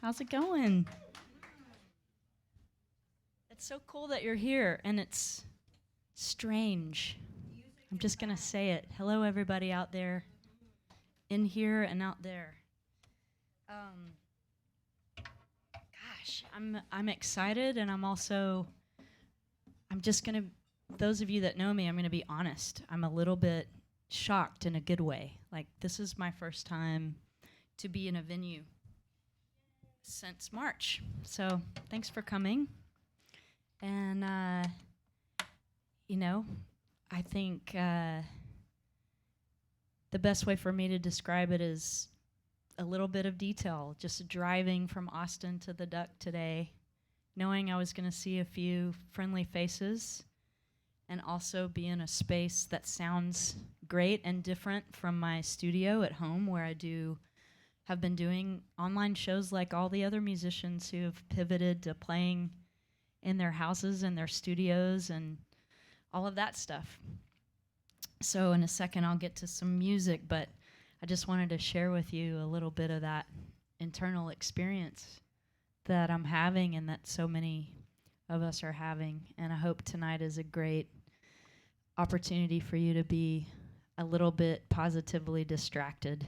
How's it going? It's so cool that you're here, and it's strange. I'm just going to say it. Hello, everybody out there, in here and out there. Gosh, I'm excited, and I'm just going to, those of you that know me, I'm going to be honest. I'm a little bit shocked in a good way. Like, this is my first time to be in a venue since March. So thanks for coming. And, I think the best way for me to describe it is a little bit of detail. Just driving from Austin to the Duck today, knowing I was going to see a few friendly faces and also be in a space that sounds great and different from my studio at home, where I have been doing online shows like all the other musicians who have pivoted to playing in their houses and their studios and all of that stuff. So in a second I'll get to some music, but I just wanted to share with you a little bit of that internal experience that I'm having and that so many of us are having. And I hope tonight is a great opportunity for you to be a little bit positively distracted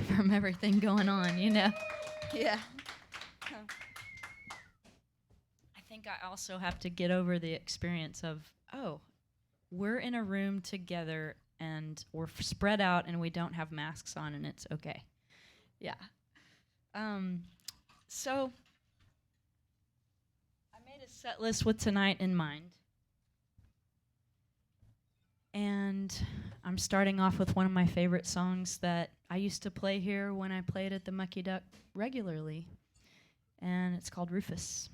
from everything going on, Yeah. I think I also have to get over the experience of, we're in a room together and we're spread out and we don't have masks on and it's okay. Yeah. So I made a set list with tonight in mind. And I'm starting off with one of my favorite songs that I used to play here when I played at the Mucky Duck regularly. And it's called Rufus.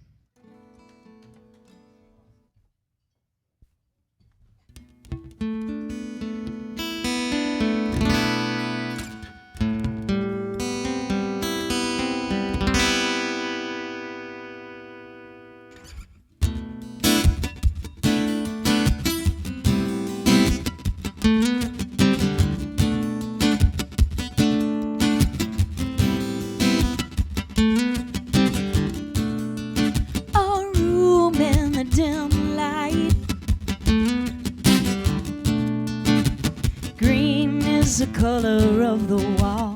The color of the wall,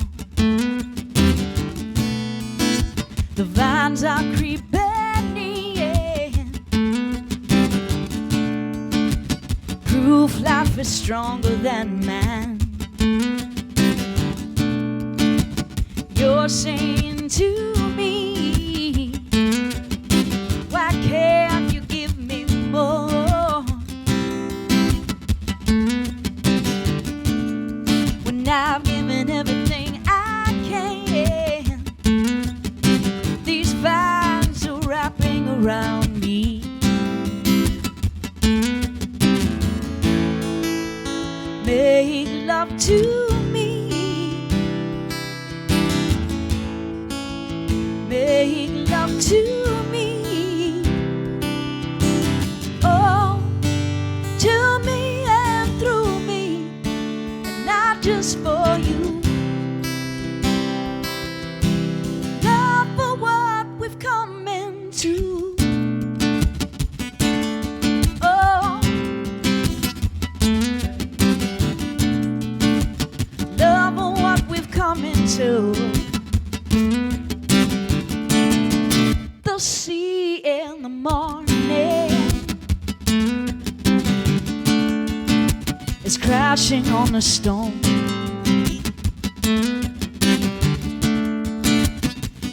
the vines are creeping in, proof life is stronger than man. You're saying to me, why can't you give me more? I've given everything I can. These vines are wrapping around me. Make love to me. Make love to me. Oh, to me and through me, and not just for you. Love for what we've come into. Oh, love for what we've come into. The sea in the morning is crashing on the stone.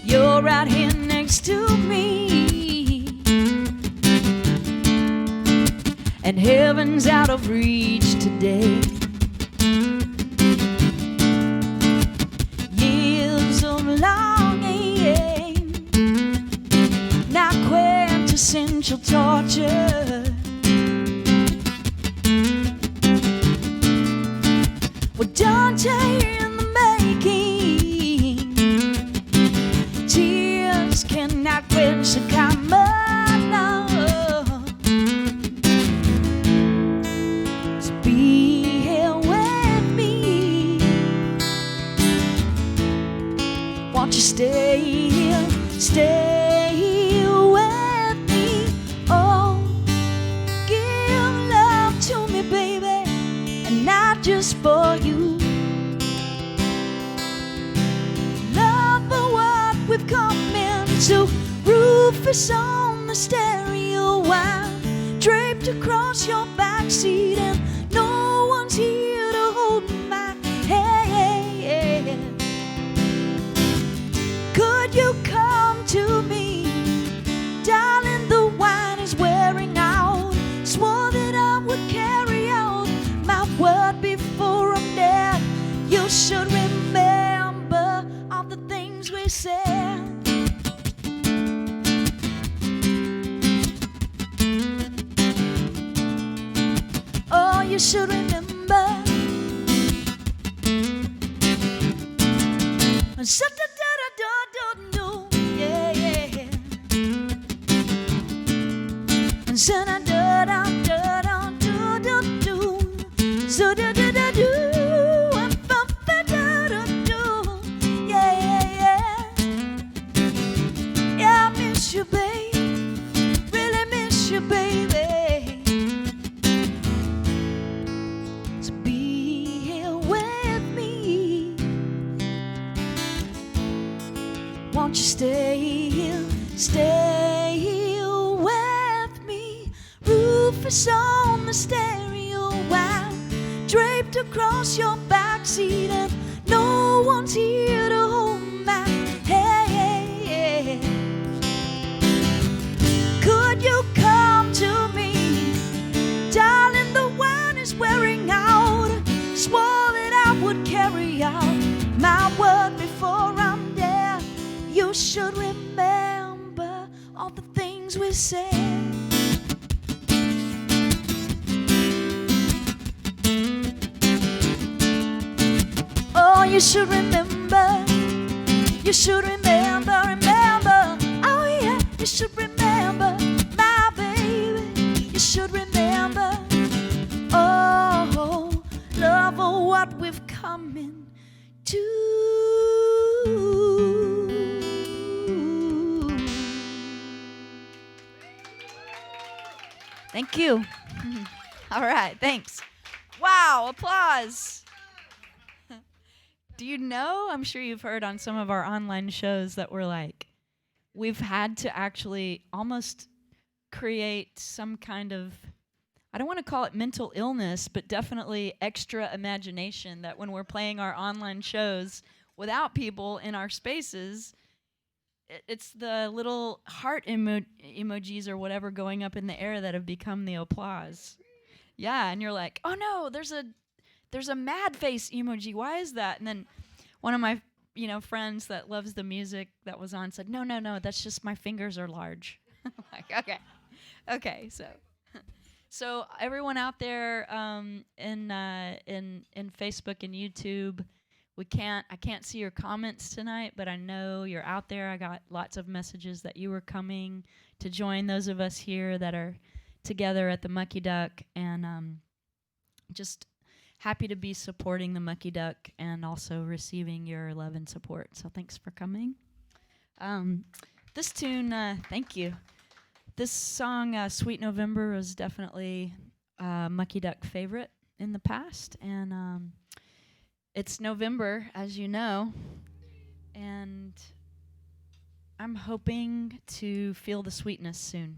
You're right here next to me, and heaven's out of reach today. Years of longing, not quintessential torture. Well, don't in the making. Tears cannot quench the common love. So be here with me. Won't you stay here, stay here with me? Oh, give love to me, baby, and not just for you. Love for what we've come into. Roof is on the stereo while draped across your backseat, and no one's here to hold my hand. Could you come to me, darling? The wine is wearing out. Swore that I would carry out my word before I'm dead. You should remember all the things we said. Oh, you should remember. Yeah, yeah. Yeah, I miss you, babe. Really miss you, baby. So be here with me. Won't you stay here, stay here with me? Roof is on the stereo while draped across your backseat, and no one's here to hold my hand. Could you come to me, darling? The wine is wearing out. Swore that I would carry out my word before I'm dead. You should remember all the things we said. Oh, you should remember. You should remember, remember. Oh yeah, you should remember, my baby. You should remember. Oh, love, oh, what we've come into. Thank you. All right, thanks. Wow, applause. Do you know, I'm sure you've heard on some of our online shows that we're like, we've had to actually almost create some kind of, I don't want to call it mental illness, but definitely extra imagination that when we're playing our online shows without people in our spaces, it's the little heart emojis or whatever going up in the air that have become the applause. Yeah, and you're like, oh no, there's a mad face emoji. Why is that? And then one of my, friends that loves the music that was on said, no, that's just my fingers are large. Like, okay, so everyone out there in Facebook and YouTube, I can't see your comments tonight, but I know you're out there. I got lots of messages that you were coming to join those of us here that are together at the Mucky Duck, and just happy to be supporting the Mucky Duck and also receiving your love and support. So thanks for coming. This tune, thank you. This song, Sweet November, was definitely a Mucky Duck favorite in the past, and it's November, as you know, and I'm hoping to feel the sweetness soon.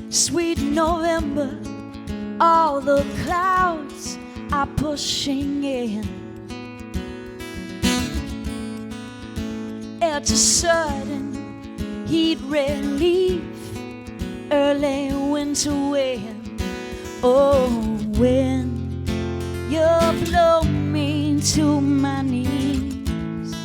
Sweet November, all the clouds are pushing in. It's a sudden heat relief, early winter wind. Oh, when you blow me to my knees,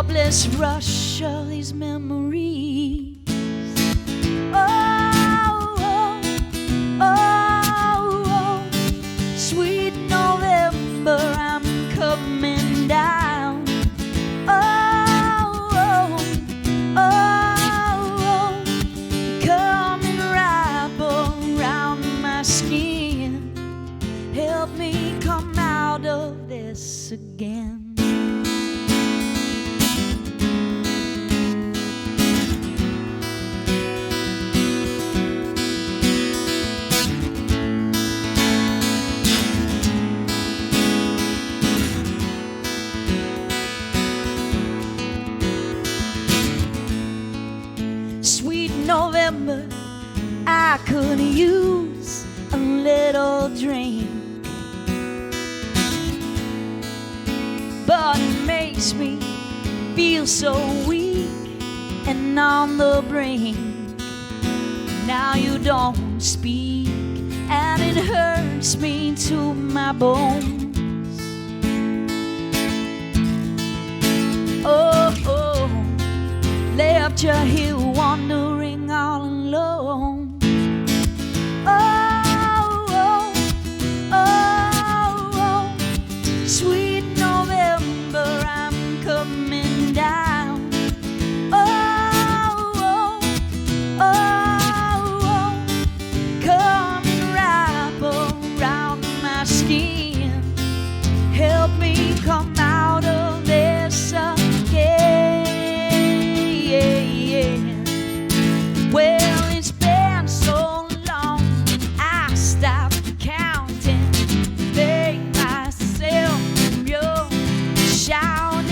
helpless rush of these memories. Oh, oh, oh, oh, sweet November, I'm coming down. Oh, oh, oh, oh, coming right around my skin. Help me come out of this again. Sweet November, I could use a little drink, but it makes me feel so weak and on the brink. Now you don't speak, and it hurts me to my bones. Oh, oh, left you here wandering all alone. Oh, oh, oh, oh, sweet November, I'm coming down. Oh, oh, oh, oh, coming right around my skin. Help me come out of this again. Well, it's been so long, I stopped counting. Make myself from your shouting.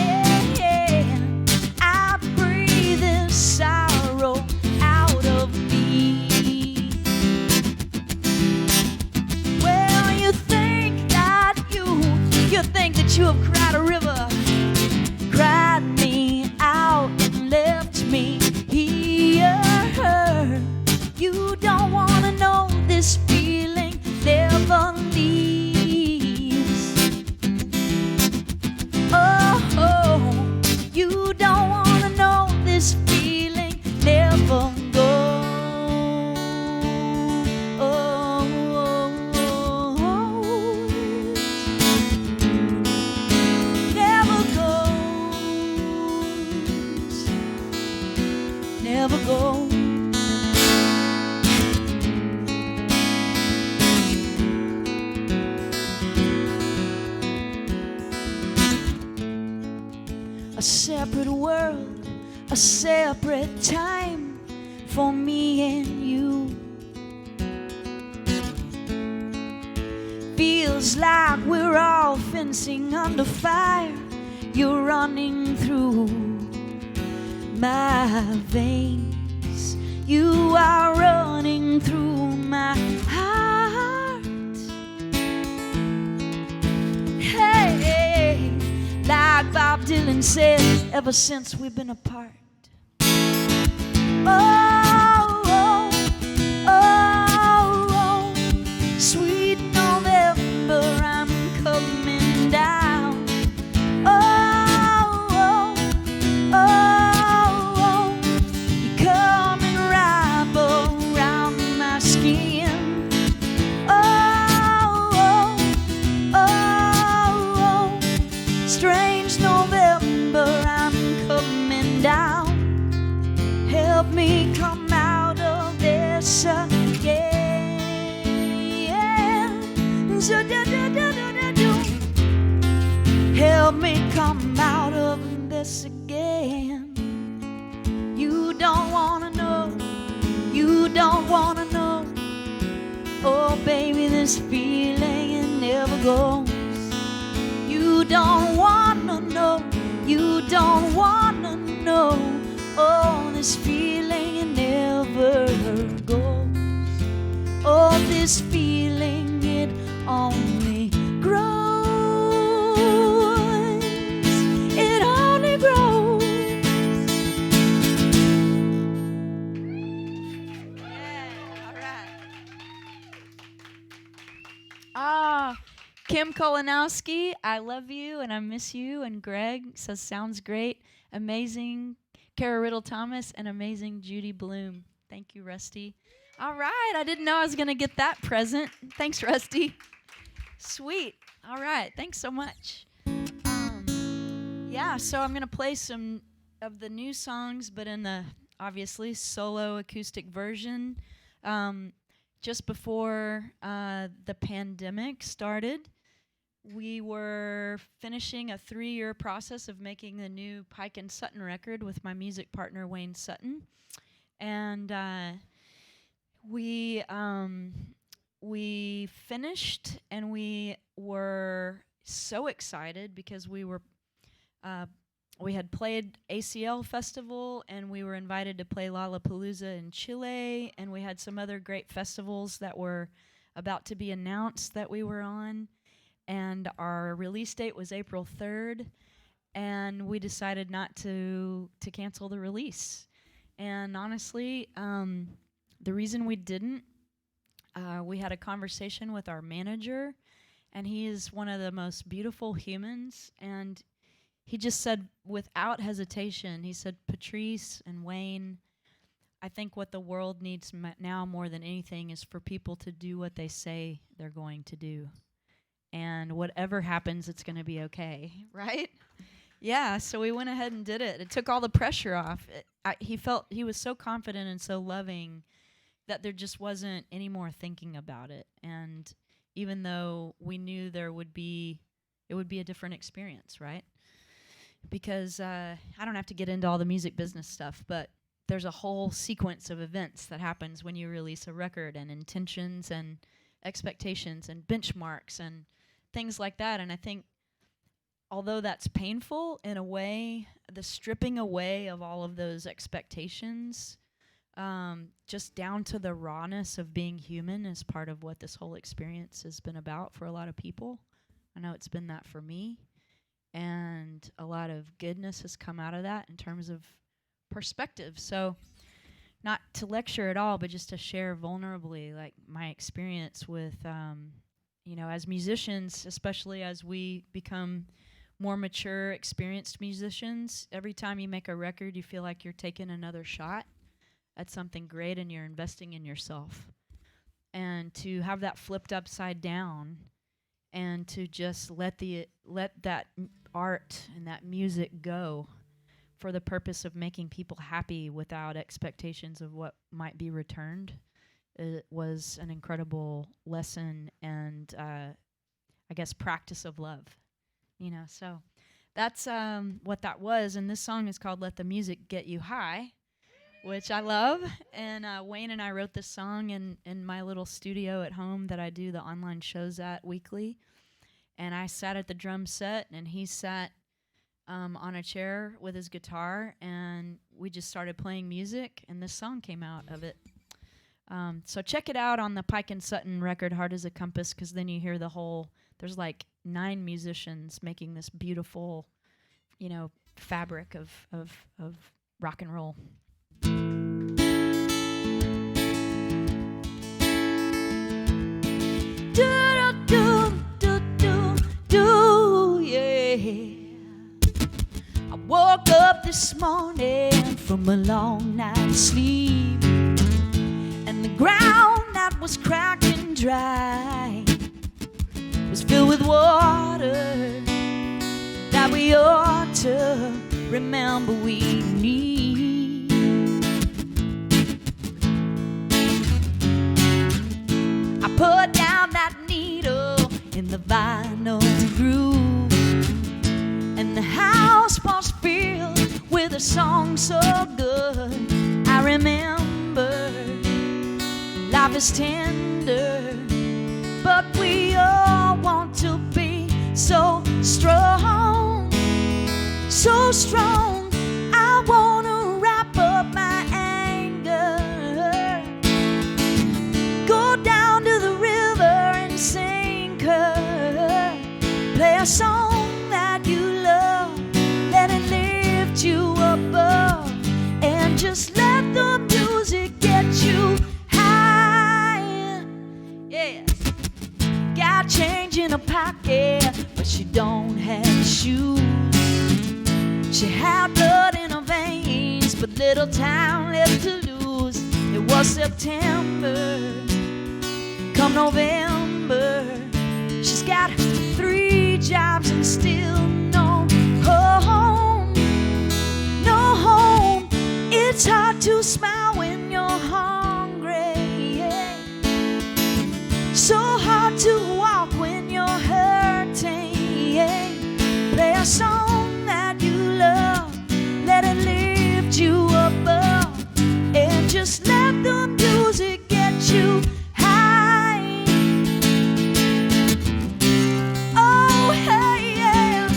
I breathe this sorrow out of me. Well, you think that you have cried a river, cried me out and left me here. You don't want to know this feeling never leaves. Oh, oh, you don't want to know this feeling never goes. Oh, oh, oh, never goes, never goes. A separate world, a separate time for me and you. Feels like we're all fencing under fire. You're running through my veins. You are running through my heart. Hey, like Bob Dylan said, ever since we've been apart. Oh, oh, oh, oh, sweet November, I'm coming down. Oh, oh, oh, oh, you're coming right around my skin. Oh, oh, oh, oh, strange November, I'm coming down. Help me come out of this again. Help me come out of this again. You don't wanna know, you don't wanna know. Oh baby, this feeling it never goes. You don't wanna know, you don't wanna know. Oh, this feeling it never goes. Oh, this feeling it only grows. It only grows. Yeah, all right. Kim Kolanowski, I love you and I miss you. And Greg says, sounds great. Amazing. Kara Riddle Thomas and amazing Judy Bloom. Thank you, Rusty. All right. I didn't know I was going to get that present. Thanks, Rusty. Sweet. All right. Thanks so much. Yeah, so I'm going to play some of the new songs, but in the, obviously, solo acoustic version. Just before the pandemic started, we were finishing a 3-year process of making the new Pike and Sutton record with my music partner, Wayne Sutton. And we finished, and we were so excited because we had played ACL Festival, and we were invited to play Lollapalooza in Chile, and we had some other great festivals that were about to be announced that we were on. And our release date was April 3rd, and we decided not to cancel the release. And honestly, the reason we didn't, we had a conversation with our manager, and he is one of the most beautiful humans, and he just said without hesitation, he said, Patrice and Wayne, I think what the world needs now more than anything is for people to do what they say they're going to do. And whatever happens, it's going to be okay, right? Yeah, so we went ahead and did it. It took all the pressure off. He was so confident and so loving that there just wasn't any more thinking about it. And even though we knew it would be a different experience, right? Because I don't have to get into all the music business stuff, but there's a whole sequence of events that happens when you release a record, and intentions and expectations and benchmarks and things like that. And I think although that's painful in a way, the stripping away of all of those expectations, just down to the rawness of being human, is part of what this whole experience has been about for a lot of people. I know it's been that for me. And a lot of goodness has come out of that in terms of perspective. So not to lecture at all, but just to share vulnerably, like, my experience with, as musicians, especially as we become more mature, experienced musicians, every time you make a record, you feel like you're taking another shot at something great, and you're investing in yourself. And to have that flipped upside down, and to just let that art and that music go for the purpose of making people happy without expectations of what might be returned, it was an incredible lesson and, I guess, practice of love. So that's what that was. And this song is called Let the Music Get You High, which I love. And Wayne and I wrote this song in my little studio at home that I do the online shows at weekly. And I sat at the drum set, and he sat on a chair with his guitar, and we just started playing music, and this song came out of it. So check it out on the Pike and Sutton record, Hard as a Compass, because then you hear the whole, there's like 9 musicians making this beautiful, fabric of rock and roll. I woke up this morning from a long night's sleep, and the ground that was cracking dry was filled with water that we ought to remember we need. I put down that needle in the vinyl groove, and the house was filled with a song so good. I remember life is tender, but we all want to be so strong, so strong. I want to wrap up my anger, go down to the river and sink her, play a song that you love, let it lift you above, and just let the music get you high. Yeah. Got change in a a pocket, but she don't have shoes. She had blood in her veins, but little time left to lose. It was September, come November. She's got 3 jobs and still no home, no home. It's hard to smile when you're hungry, yeah. So hard to walk when you're hurting, yeah. Play a song that you love, let it lift you above, and just let the music get you high. Oh, hey, yeah.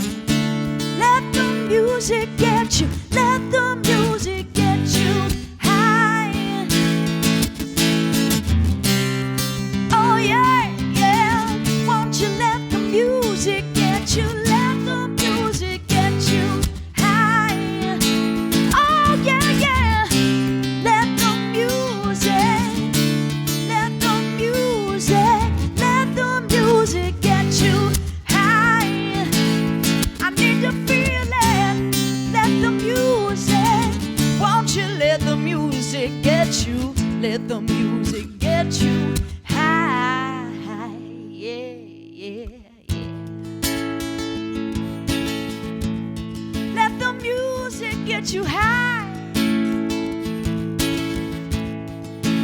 Let the music get you, let the music get you high. Oh, yeah, yeah. Won't you let the music get you, let the music get you high. Oh, yeah, yeah. Let the music, let the music, let the music get you high. I need to feel it. Let the music, won't you let the music get you, let the music get you high. Yeah, yeah, yeah. Let the music get you high.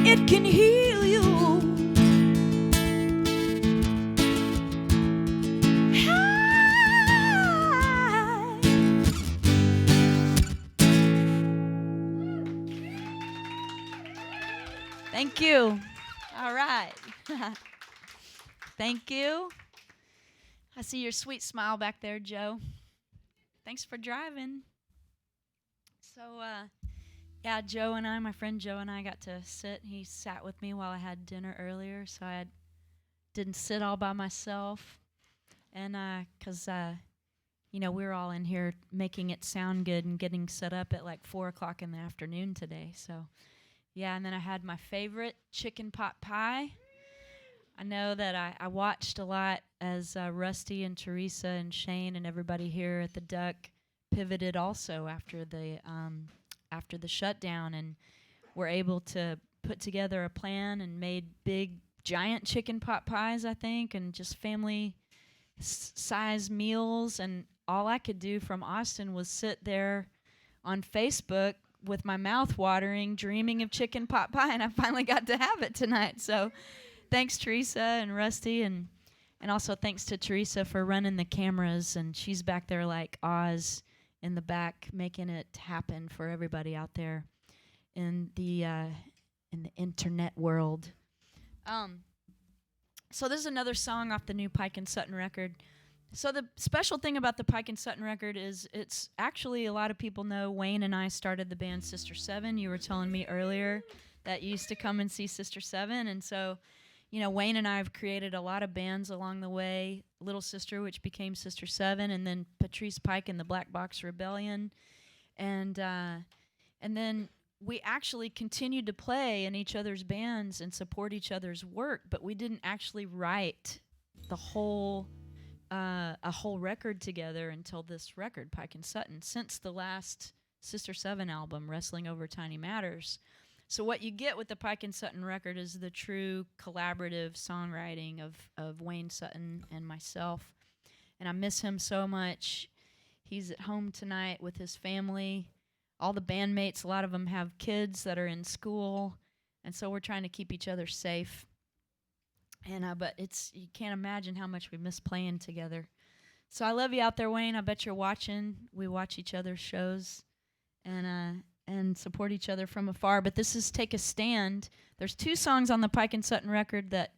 It can heal you. High. Thank you. All right. Thank you. I see your sweet smile back there, Joe. Thanks for driving. So, yeah, Joe and I, my friend Joe and I got to sit. He sat with me while I had dinner earlier, so I didn't sit all by myself. And because, you know, we were all in here making it sound good and getting set up at like 4 o'clock in the afternoon today. So, yeah, and then I had my favorite chicken pot pie. I know that I watched a lot as Rusty and Teresa and Shane and everybody here at the Duck pivoted also after the shutdown, and were able to put together a plan and made big giant chicken pot pies, I think, and just family size meals. And all I could do from Austin was sit there on Facebook with my mouth watering, dreaming of chicken pot pie, and I finally got to have it tonight. So thanks, Teresa and Rusty, and also thanks to Teresa for running the cameras, and she's back there like Oz in the back, making it happen for everybody out there in the internet world. So this is another song off the new Pike and Sutton record. So the special thing about the Pike and Sutton record is it's actually, a lot of people know Wayne and I started the band Sister Seven. You were telling me earlier that you used to come and see Sister Seven, and so, you know, Wayne and I have created a lot of bands along the way. Little Sister, which became Sister Seven, and then Patrice, Pike and the Black Box Rebellion, and then we actually continued to play in each other's bands and support each other's work, but we didn't actually write the whole a whole record together until this record, Pike and Sutton, since the last Sister Seven album, Wrestling Over Tiny Matters. So what you get with the Pike and Sutton record is the true collaborative songwriting of Wayne Sutton and myself. And I miss him so much. He's at home tonight with his family. All the bandmates, a lot of them have kids that are in school, and so we're trying to keep each other safe. And but you can't imagine how much we miss playing together. So I love you out there, Wayne. I bet you're watching. We watch each other's shows and support each other from afar. But this is Take a Stand. There's 2 songs on the Pike and Sutton record that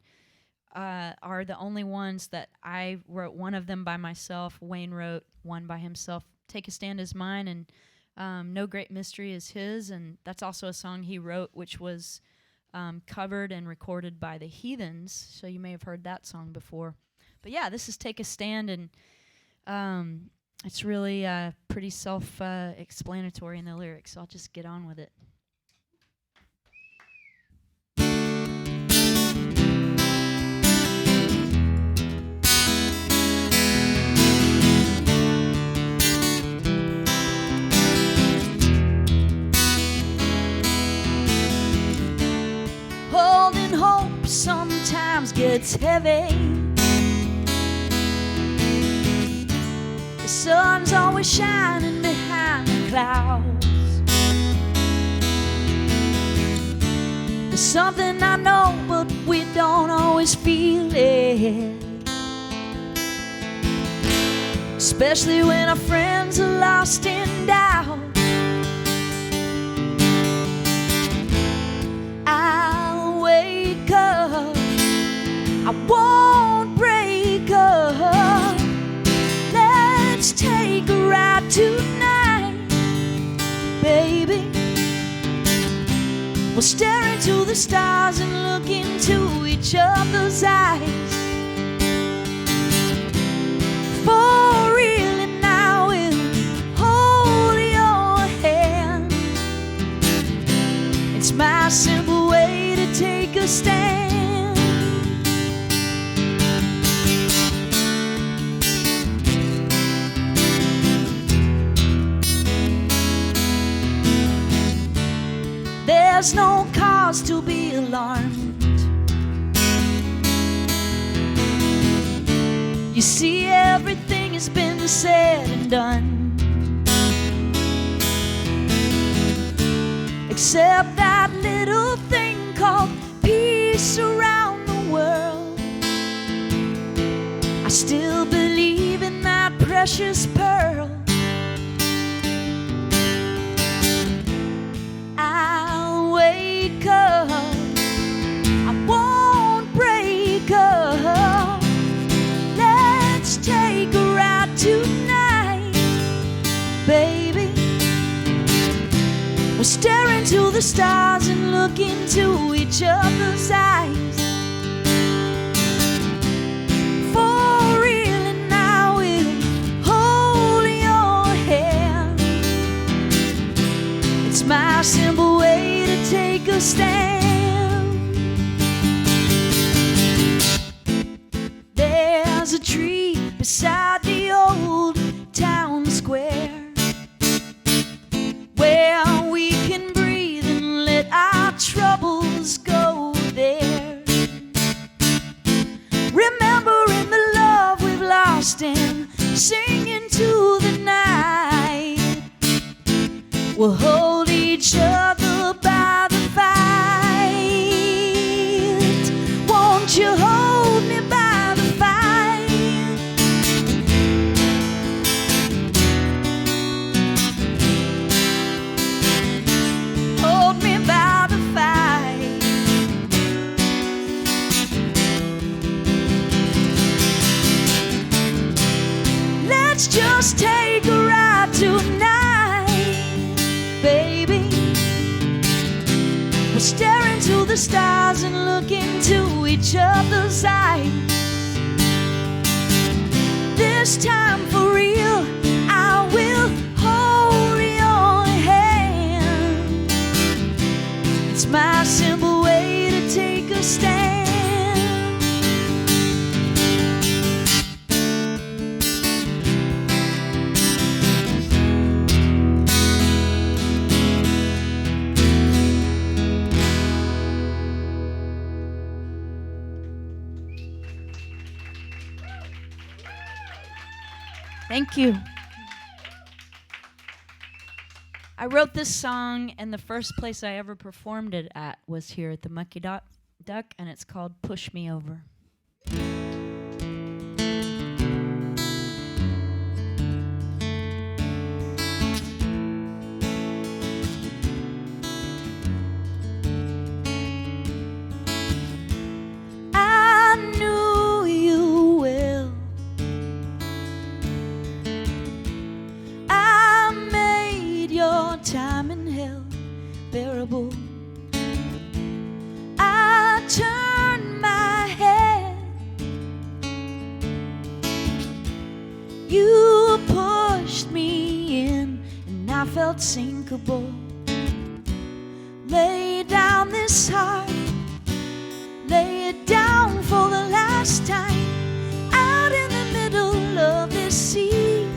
are the only ones that I wrote. One of them by myself. Wayne wrote one by himself. Take a Stand is mine, and No Great Mystery is his. And that's also a song he wrote, which was covered and recorded by the Heathens. So you may have heard that song before. But yeah, this is Take a Stand, and it's really pretty self-explanatory in the lyrics, so I'll just get on with it. it's heavy. The sun's always shining behind the clouds. There's something I know, but we don't always feel it. Especially when our friends are lost in doubt. I'll wake up, I won't break up. Let's take a ride tonight, baby. We'll stare into the stars and look into each other's eyes. For real, and I will hold your hand. It's my simple way to take a stand. There's no cause to be alarmed. You see, everything has been said and done, except that little thing called peace around the world. I still believe in that precious pearl. I'll wake up, I won't break up. Let's take a ride tonight, baby. We'll stare into the stars and look into each other's eyes. For real, and I will hold your hand. It's my simple way to take a stand. There's a tree beside the old town square where we can breathe and let our troubles go there. Remembering the love we've lost and singing to the night. We'll hold each other by the fight. Won't you hold me by the fight? Hold me by the fight. Let's just take a ride tonight, baby. We'll stare into the stars and look into each other's eyes. This time for real, I will hold your hand. It's my simple way to take a stand. Thank you. I wrote this song, and the first place I ever performed it at was here at the Mucky Duck, and it's called Push Me Over. I knew you well. I made your time in hell bearable. I turned my head. You pushed me in, and I felt sinkable. Lay down this heart, lay it down for the last time, out in the middle of this sea.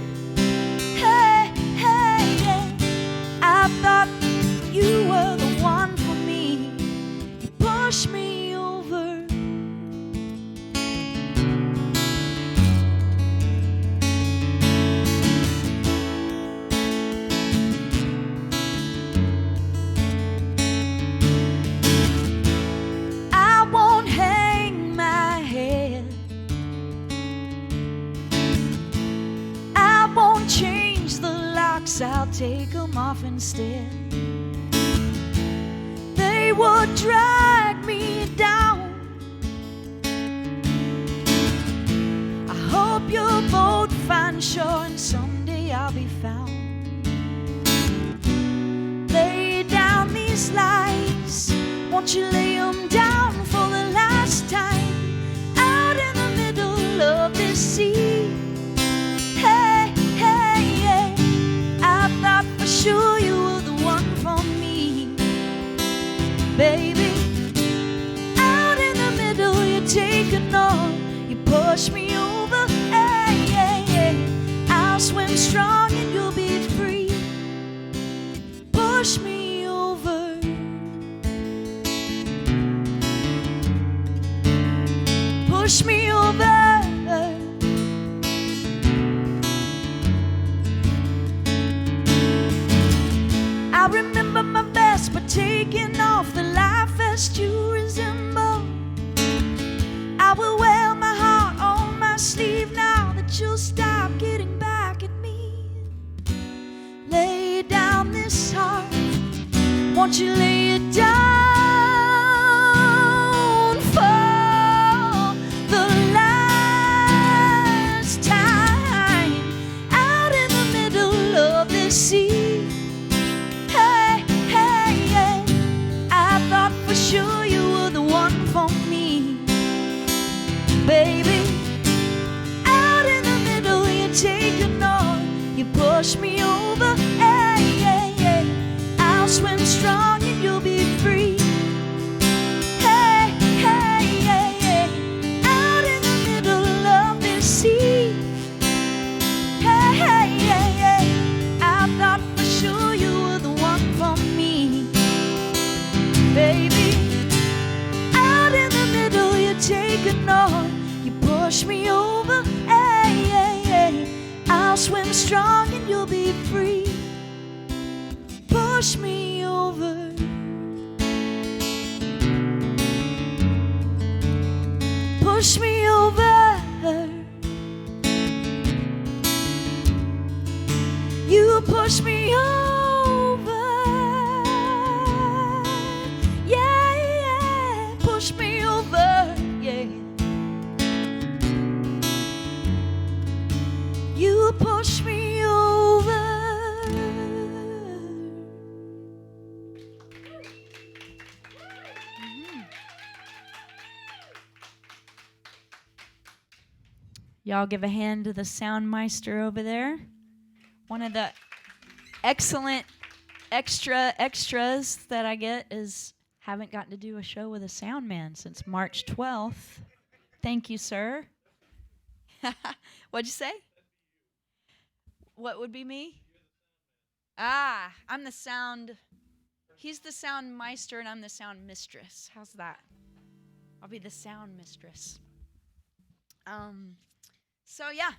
Hey, hey, hey, I thought you were the one for me. You pushed me over. I'll take them off instead. They would drag me down. I hope your boat finds shore and someday I'll be found. Lay down these lights, won't you lay them down for the last time, out in the middle of this sea. Hey, hey, hey, I thought for sure you were the one for me, baby. Out in the middle, you take a north, you push me over. Hey, hey, hey, I'll swim strong and you'll be free. Push me over. Push me over. I remember my best, but taking off the life vest you resemble. I will wear my heart on my sleeve now that you'll stop getting back at me. Lay down this heart, won't you lay it down? See, hey, hey, hey, I thought for sure you were the one for me, baby. Out in the middle, you take a north, you push me over. Hey, hey, hey, I'll swim strong and you'll be free. Hey, hey, hey, hey, out in the middle of this sea. Hey, hey, hey, hey, I thought for sure you were the one for me, baby. Out in the middle, you take a north, you push me over. Hey, hey, hey, I'll swim strong and you'll be free. Push me over. Push me over. You push me over, yeah, yeah, push me over, yeah. You push me over. Y'all give a hand to the Soundmeister over there. One of the excellent extras that I get is haven't gotten to do a show with a sound man since March 12th. Thank you, sir. What'd you say? What would be me? I'm the sound. He's the sound meister and I'm the sound mistress. How's that? I'll be the sound mistress. So yeah.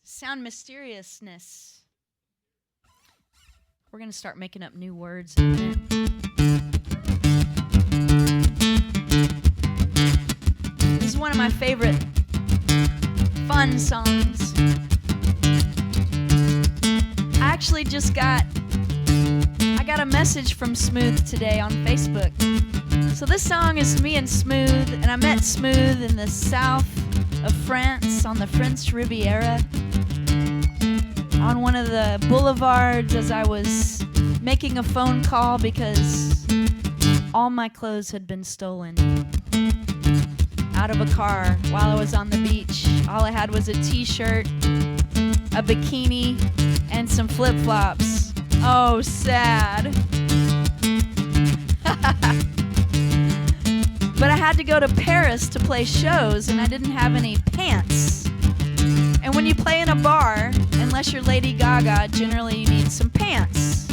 Sound mysteriousness. We're going to start making up new words in a minute. This is one of my favorite fun songs. I actually just got a message from Smooth today on Facebook. So this song is me and Smooth, and I met Smooth in the south of France on the French Riviera on one of the boulevards as I was making a phone call because all my clothes had been stolen out of a car while I was on the beach. All I had was a t-shirt, a bikini, and some flip-flops. Oh, sad. But I had to go to Paris to play shows, and I didn't have any pants. And when you play in a bar, unless you're Lady Gaga, generally you need some pants.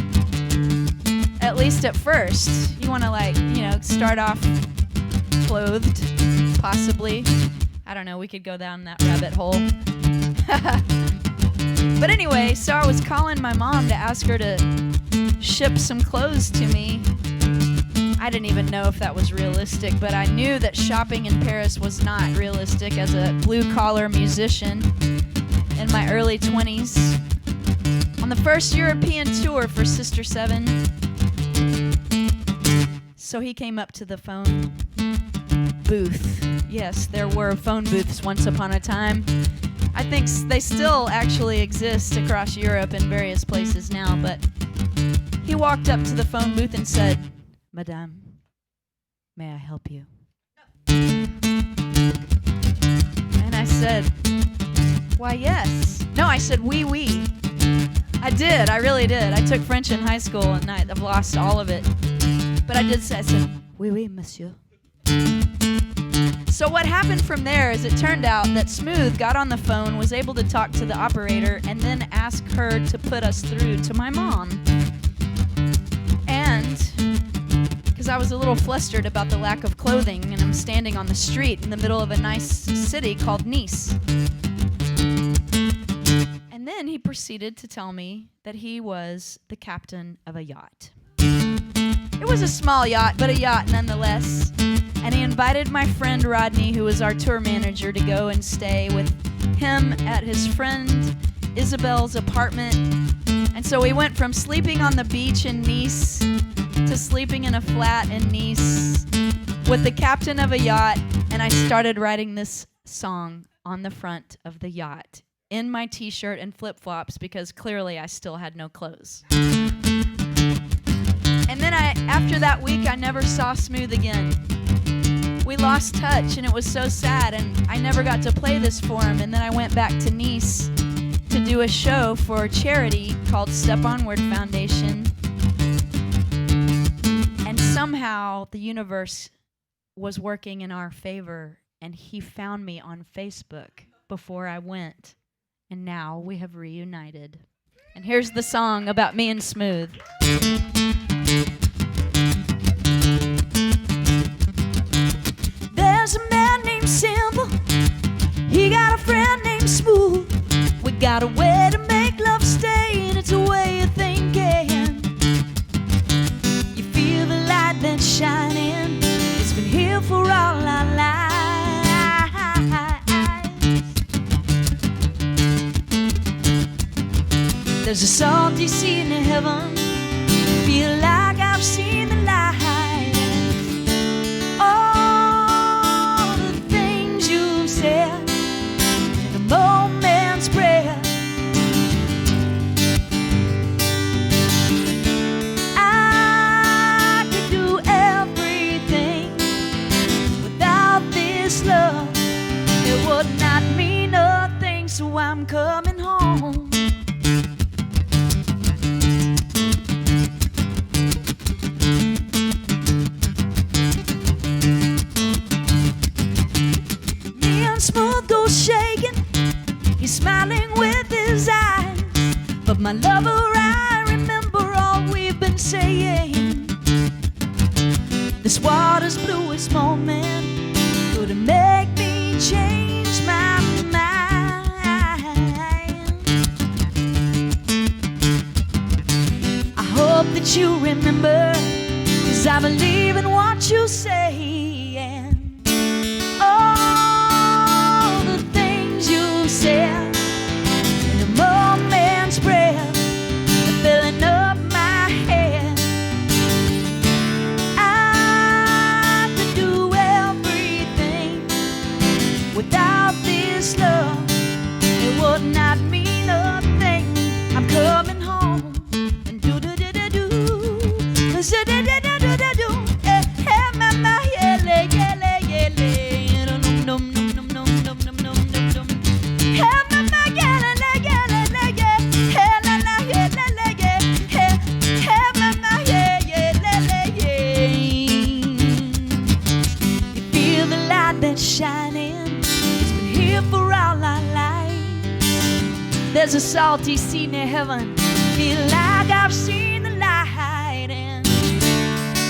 At least at first. You want to, start off clothed, possibly. I don't know, we could go down that rabbit hole. But anyway, so I was calling my mom to ask her to ship some clothes to me. I didn't even know if that was realistic, but I knew that shopping in Paris was not realistic as a blue-collar musician in my early 20s. the first European tour for Sister Seven. So he came up to the phone booth. Yes, there were phone booths once upon a time. I think they still actually exist across Europe in various places now, but he walked up to the phone booth and said, "Madame, may I help you?" And I said, "Why, yes." No, I said, "Oui, oui." I did, I really did. I took French in high school and I've lost all of it. But I did say, I said, "Oui, oui, monsieur." So what happened from there is it turned out that Smooth got on the phone, was able to talk to the operator, and then ask her to put us through to my mom. And because I was a little flustered about the lack of clothing, and I'm standing on the street in the middle of a nice city called Nice. And then he proceeded to tell me that he was the captain of a yacht. It was a small yacht, but a yacht nonetheless. And he invited my friend Rodney, who was our tour manager, to go and stay with him at his friend Isabel's apartment. And so we went from sleeping on the beach in Nice to sleeping in a flat in Nice with the captain of a yacht. And I started writing this song on the front of the yacht in my t-shirt and flip-flops because clearly I still had no clothes. And then after that week, I never saw Smooth again. We lost touch, and it was so sad, and I never got to play this for him. And then I went back to Nice to do a show for a charity called Step Onward Foundation. And somehow the universe was working in our favor, and he found me on Facebook before I went. And now we have reunited. And here's the song about me and Smooth. There's a man named Simple. He got a friend named Smooth. We got a way to make love stay, and it's a way of thinking. You feel the light that's shining. It's been here for all our lives. There's a salty sea in heaven. Feel like I've seen the light. All the things you said in a moment's prayer. I could do everything without this love. It would not mean nothing, so I'm coming home. Smooth goes shaking, he's smiling with his eyes. But my lover, I remember all we've been saying. This water's bluest moment could make me change my mind. I hope that you remember, 'cause I believe in what you say. Said in a moment's breath, filling up my head. I could do everything without this love. It would not mean nothing. I'm coming home and do do do do do do do do do do. Hey, mama, yele yele yele. Num num num num num num num. That's shining, it's been here for all our lives. There's a salty sea near heaven, feel like I've seen the light. And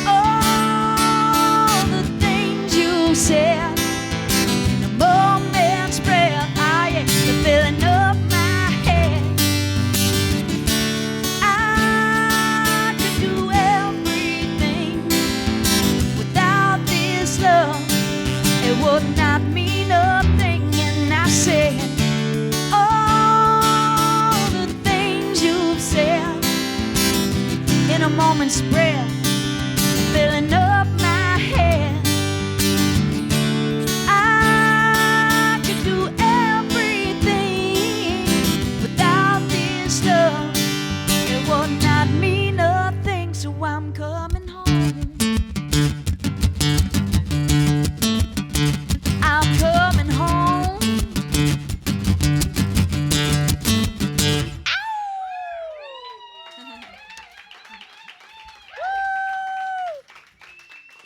all the things you said in a moment's breath, they're filling up my head. I could do everything without this love. It would not mean nothing. And I said all the things you've said. last breath filling up my head. I could do everything without this love. It would not mean nothing, so I'm coming home. I'm coming home.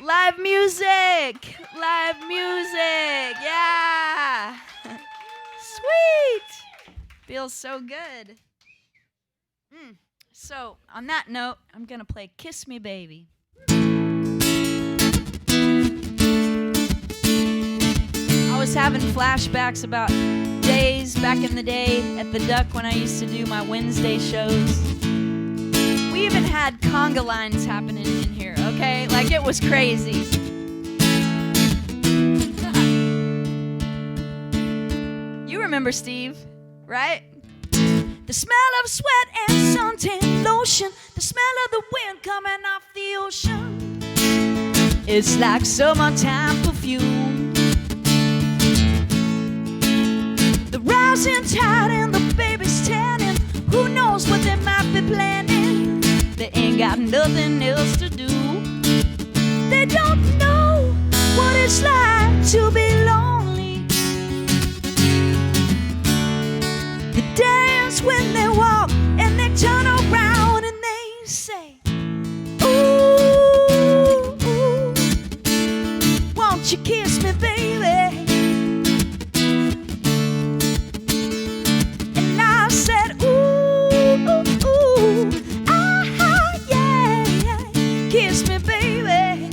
Live music! Live music! Yeah! Sweet! Feels so good. So, on that note, I'm gonna play Kiss Me Baby. I was having flashbacks about days back in the day at the Duck when I used to do my Wednesday shows. We even had Conga Lines happening in here, okay? Like, it was crazy. You remember Steve, right? The smell of sweat and suntan lotion, the smell of the wind coming off the ocean. It's like summertime perfume. The rising tide and the baby's tanning. Who knows what they might be planning? They ain't got nothing else to do. They don't know what it's like to be lonely. They dance when they walk and they turn around and they say, ooh, ooh, won't you kiss me, baby? And I said, ooh, ooh, ooh, ah, yeah, yeah, kiss me, baby.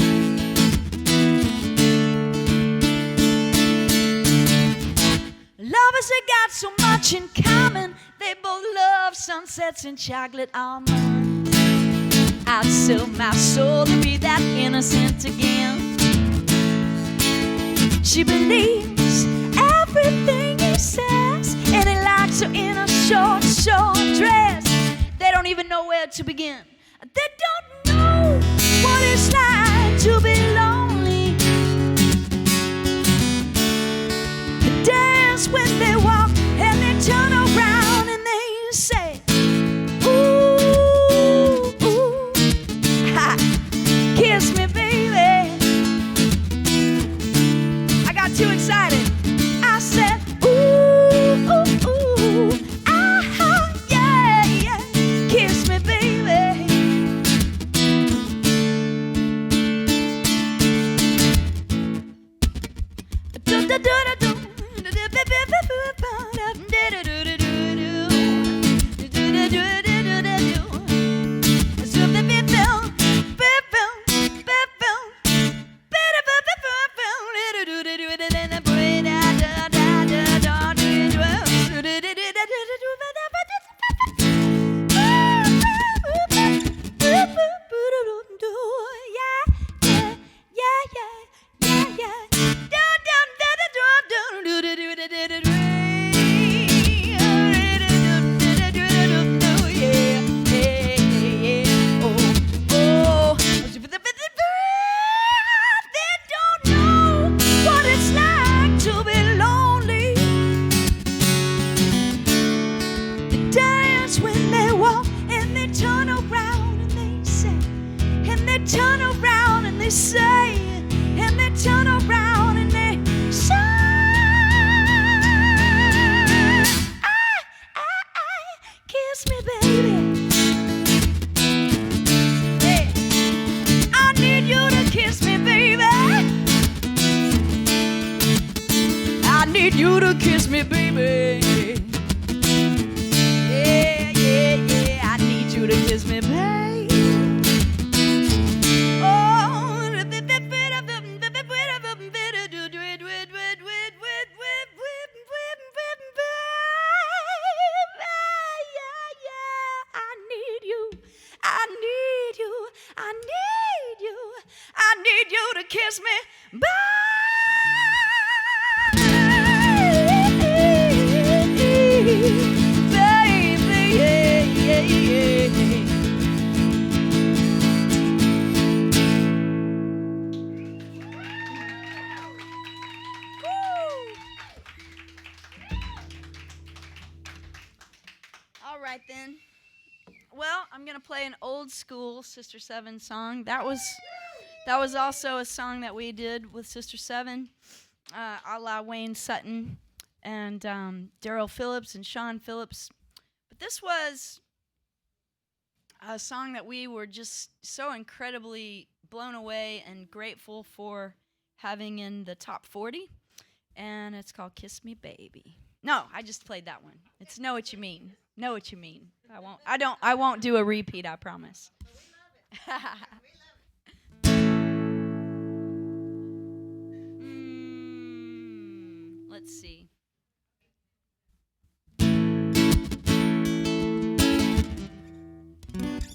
Lovers that got so much in common. They both love sunsets and chocolate almonds. I'd sell my soul to be that innocent again. She believes everything he says, and he likes her in a short, short dress. They don't even know where to begin. They don't know what it's like to be lonely. They dance when they walk and they turn around and they say, ooh, ooh, ha, kiss me, baby. I got too excited. I said, ooh, ooh, ooh, ah, yeah, yeah, kiss me, baby. Do-do-do-do-do. right then. Well, I'm gonna play an old school Sister Seven song. That was also a song that we did with Sister Seven, a la Wayne Sutton and Daryl Phillips and Sean Phillips. But this was a song that we were just so incredibly blown away and grateful for having in the top 40, and it's called "Kiss Me, Baby." No, I just played that one. It's "Know What You Mean." Know what you mean. I won't do a repeat, I promise. Let's see.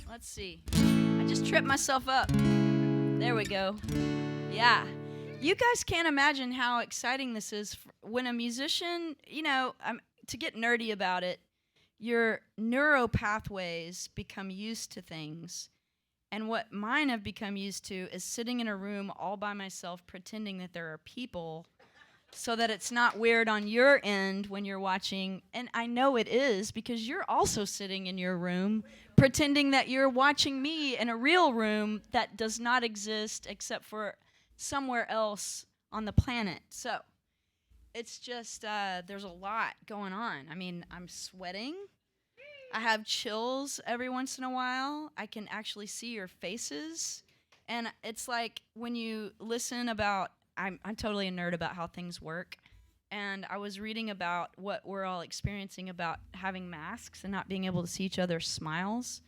Let's see. I just tripped myself up. There we go. Yeah. You guys can't imagine how exciting this is when a musician, to get nerdy about it, your neuro pathways become used to things. And what mine have become used to is sitting in a room all by myself pretending that there are people so that it's not weird on your end when you're watching. And I know it is because you're also sitting in your room pretending that you're watching me in a real room that does not exist except for somewhere else on the planet. So it's just, there's a lot going on. I mean, I'm sweating. I have chills every once in a while. I can actually see your faces. And it's like when you listen about, I'm totally a nerd about how things work. And I was reading about what we're all experiencing about having masks and not being able to see each other's smiles.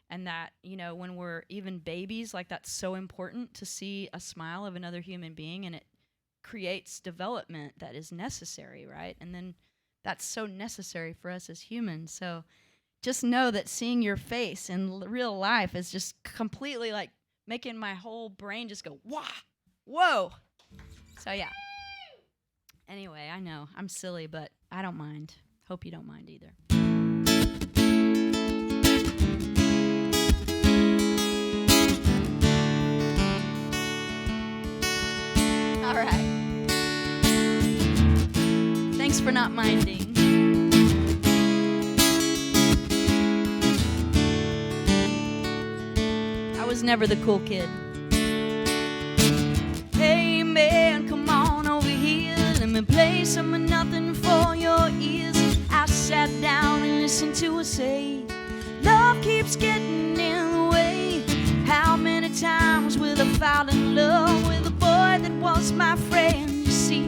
And that, when we're even babies, like that's so important to see a smile of another human being, and it creates development that is necessary, right? And then that's so necessary for us as humans. So just know that seeing your face in real life is just completely like making my whole brain just go, wah, whoa. So yeah. Anyway, I know I'm silly, but I don't mind. Hope you don't mind either. All right. Thanks for not minding. I was never the cool kid. Hey man, come on over here. Let me play some of nothing for your ears. I sat down and listened to her say, love keeps getting in the way. How many times will I fall in love with a boy that was my friend? You see,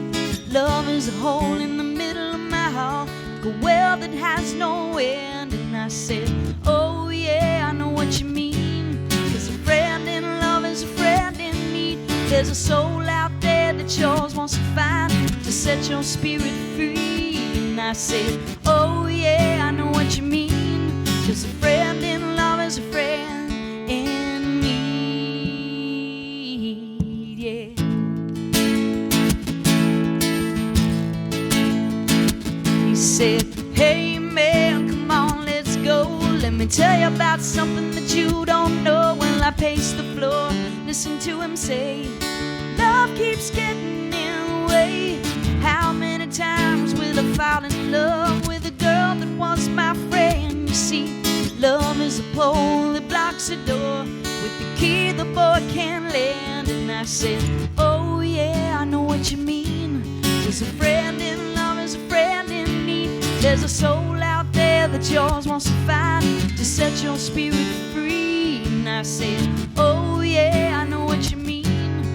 love is a hole in the middle of my heart, like a well that has no end. And I said, oh yeah, I know what you mean, 'cause a friend in love is a friend in need. There's a soul out there that yours wants to find, to set your spirit free. And I said, oh yeah, I know what you mean, 'cause a friend in love is a friend in need, yeah. He said, hey man, come on, let's go. Let me tell you about something that you don't know. Well, I paced the floor, listen to him say, love keeps getting in the way. How many times will I fall in love with a girl that was my friend? You see, love is a pole that blocks the door. With the key the boy can't lend. And I said, oh yeah, I know what you mean. There's a friend in love is a friend in need. There's a soul out there that yours wants to find, to set your spirit free. And I said, oh yeah, I know what you mean.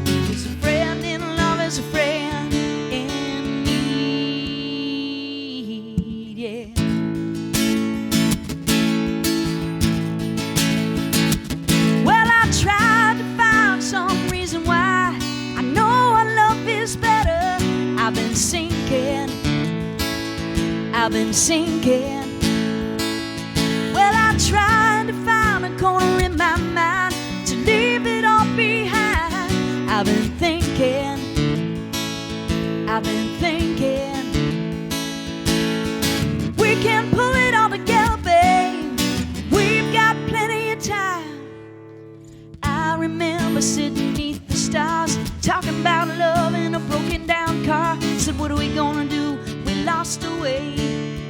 There's a friend in love is a friend in need, yeah. Well, I tried to find some reason why. I know our love is better. I've been sinking. Well, I tried to find a corner in my mind to leave it all behind. I've been thinking. We can pull it all together, babe. We've got plenty of time. I remember sitting beneath the stars, talking about love in a broken down car. Said, what are we gonna do? We lost our way,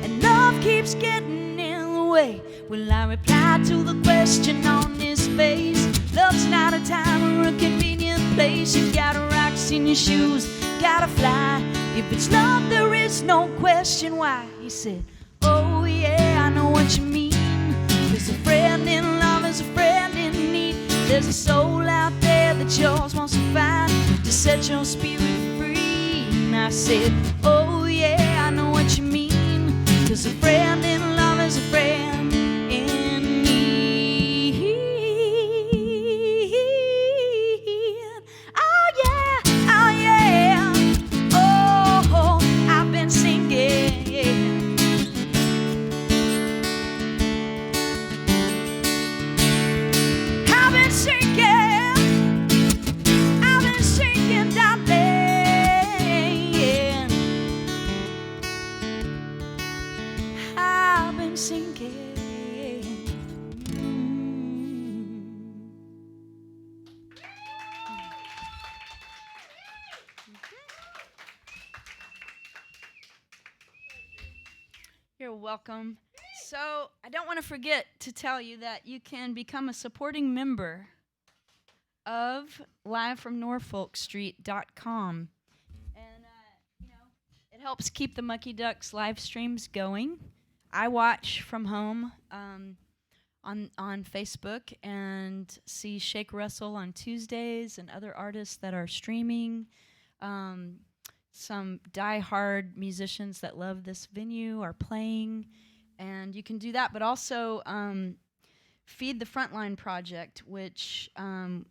and love keeps getting in the way. away. Will I reply to the question on his face? Love's not a time or a convenient place. You got rocks in your shoes, gotta fly. If it's love, there is no question why. He said, oh yeah, I know what you mean. There's a friend in love, there's a friend in need. There's a soul out there that yours wants to find, to set your spirit free. And I said, oh yeah, I know what you mean. There's a friend in love, there's a friend in need. Oh yeah, oh yeah. Oh, I've been singing. I've been singing. I've been singing, darling. I've been sinking. You're welcome. So, I don't want to forget to tell you that you can become a supporting member of livefromnorfolkstreet.com. And, it helps keep the Mucky Ducks live streams going. I watch from home on Facebook and see Shake Russell on Tuesdays and other artists that are streaming. Some die-hard musicians that love this venue are playing, and you can do that. But also Feed the Frontline Project, which they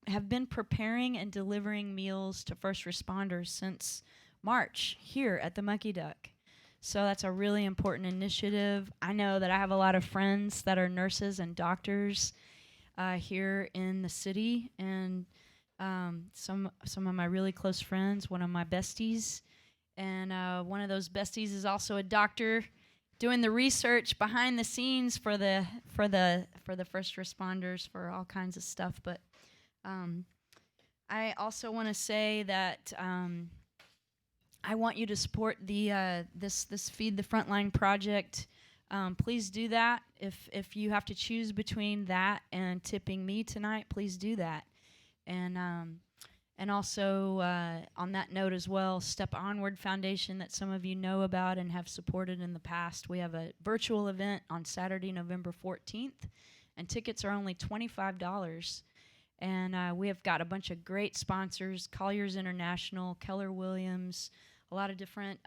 have been preparing and delivering meals to first responders since March here at the Mucky Duck. So that's a really important initiative. I know that I have a lot of friends that are nurses and doctors here in the city, and some of my really close friends, one of my besties, and one of those besties is also a doctor doing the research behind the scenes for the first responders for all kinds of stuff. But I also want to say that I want you to support the this Feed the Frontline project. Please do that. If you have to choose between that and tipping me tonight, please do that. And also on that note as well, Step Onward Foundation that some of you know about and have supported in the past. We have a virtual event on Saturday, November 14th, and tickets are only $25. And we have got a bunch of great sponsors: Colliers International, Keller Williams, a lot of different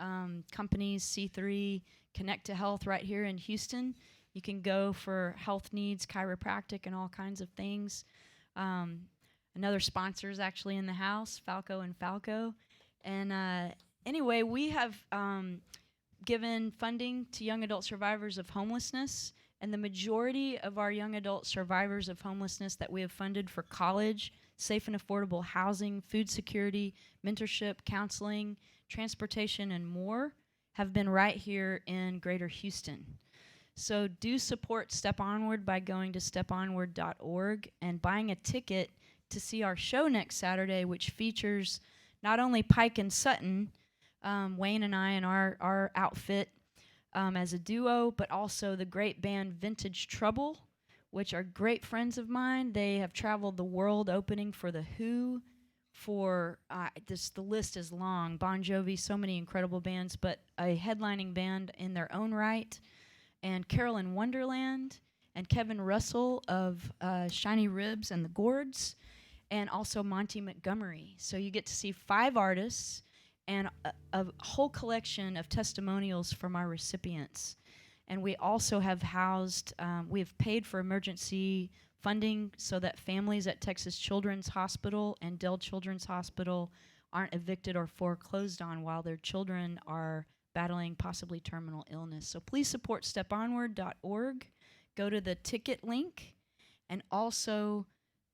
companies, C3, Connect to Health right here in Houston. You can go for health needs, chiropractic, and all kinds of things. Another sponsor is actually in the house, Falco and Falco. And anyway, we have given funding to young adult survivors of homelessness, and the majority of our young adult survivors of homelessness that we have funded for college, safe and affordable housing, food security, mentorship, counseling, transportation, and more have been right here in Greater Houston. So do support Step Onward by going to steponward.org and buying a ticket to see our show next Saturday, which features not only Pike and Sutton, Wayne and I and our outfit as a duo, but also the great band Vintage Trouble, which are great friends of mine. They have traveled the world opening for The Who, for the list is long, Bon Jovi, so many incredible bands, but a headlining band in their own right, and Carolyn Wonderland, and Kevin Russell of Shiny Ribs and the Gourds, and also Monty Montgomery. So you get to see 5 artists and a whole collection of testimonials from our recipients. And we also have housed, we have paid for emergency funding so that families at Texas Children's Hospital and Dell Children's Hospital aren't evicted or foreclosed on while their children are battling possibly terminal illness. So please support steponward.org. Go to the ticket link, and also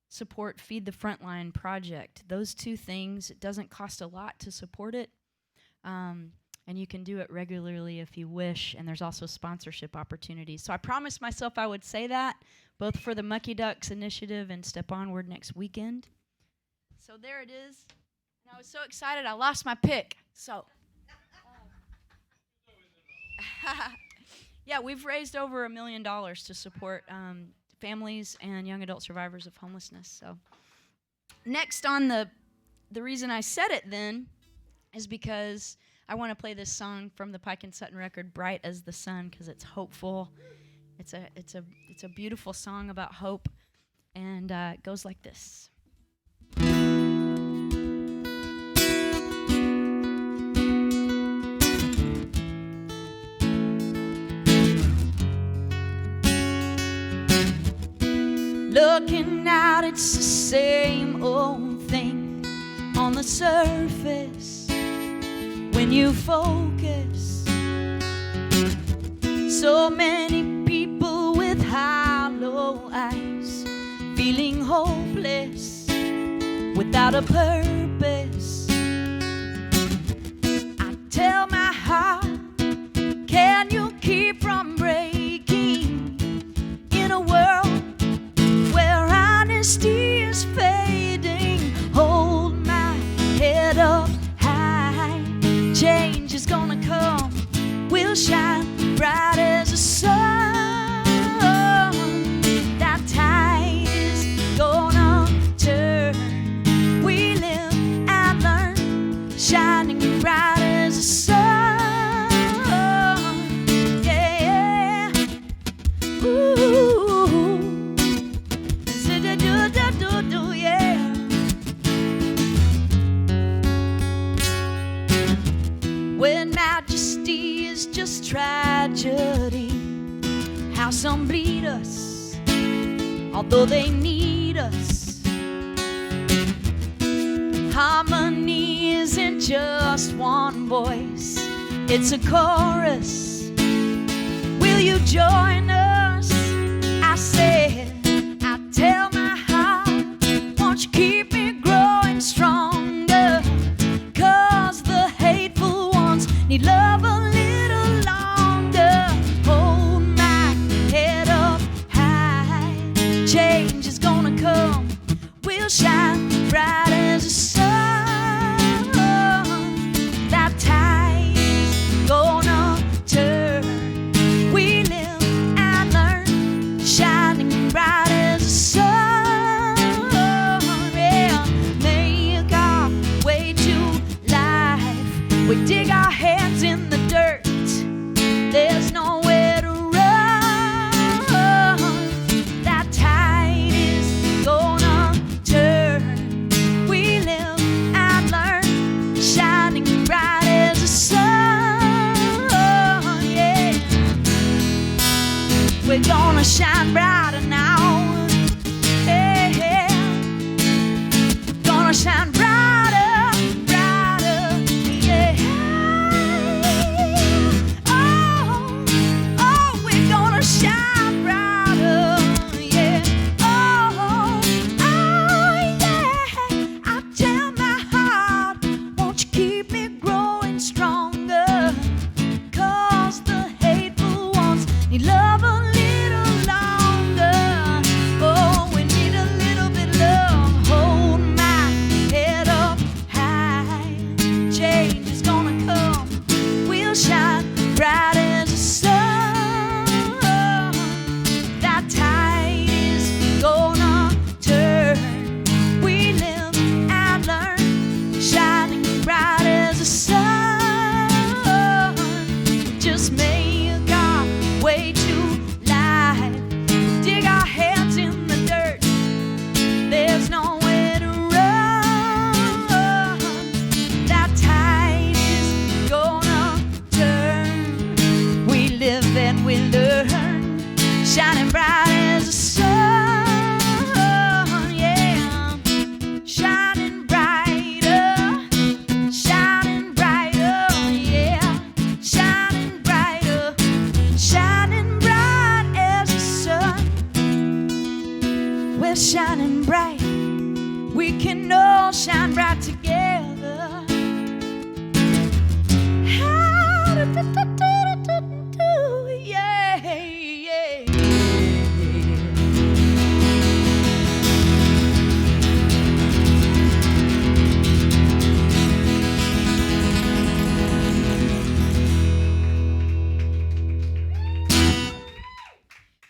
support Feed the Frontline project. Those 2 things, it doesn't cost a lot to support it, and you can do it regularly if you wish, and there's also sponsorship opportunities. So I promised myself I would say that, both for the Mucky Ducks initiative and Step Onward next weekend. So there it is, and I was so excited I lost my pick. So Yeah, we've raised over $1 million to support families and young adult survivors of homelessness. So next on the reason I said it then is because I want to play this song from the Pike and Sutton record, Bright as the Sun, because it's hopeful. It's a beautiful song about hope, and it goes like this. Looking out, it's the same old thing on the surface when you focus. So many people with hollow eyes, feeling hopeless without a purpose. I tell my heart, can you keep from breaking in a world where honesty is fading? Hold my head up high, change is gonna come, we'll shine bright as the sun. That tide is gonna turn, we live and learn, shining bright as the sun. Yeah, ooh, yeah. When majesty is just tragedy, how some bleed us, although they need us. Harmony isn't just one voice, it's a chorus. Will you join us? I said, I tell my heart, won't you keep me growing stronger? 'Cause the hateful ones need love a little longer. Hold my head up high, change is gonna come, we'll shine bright as the sun. That tide is gonna turn, we live and learn, shining bright as the sun. Yeah, make our way to life, we dig our hands in the dirt, there's nowhere to run. That tide is gonna turn, we live and learn, shining bright as the sun. Yeah, we're gonna shine brighter now. Yeah, gonna shine brighter, brighter. Yeah. Oh, we're gonna shine brighter. Yeah. Oh, yeah. I tell my heart, won't you keep me growing stronger? 'Cause the hateful ones need love a little longer.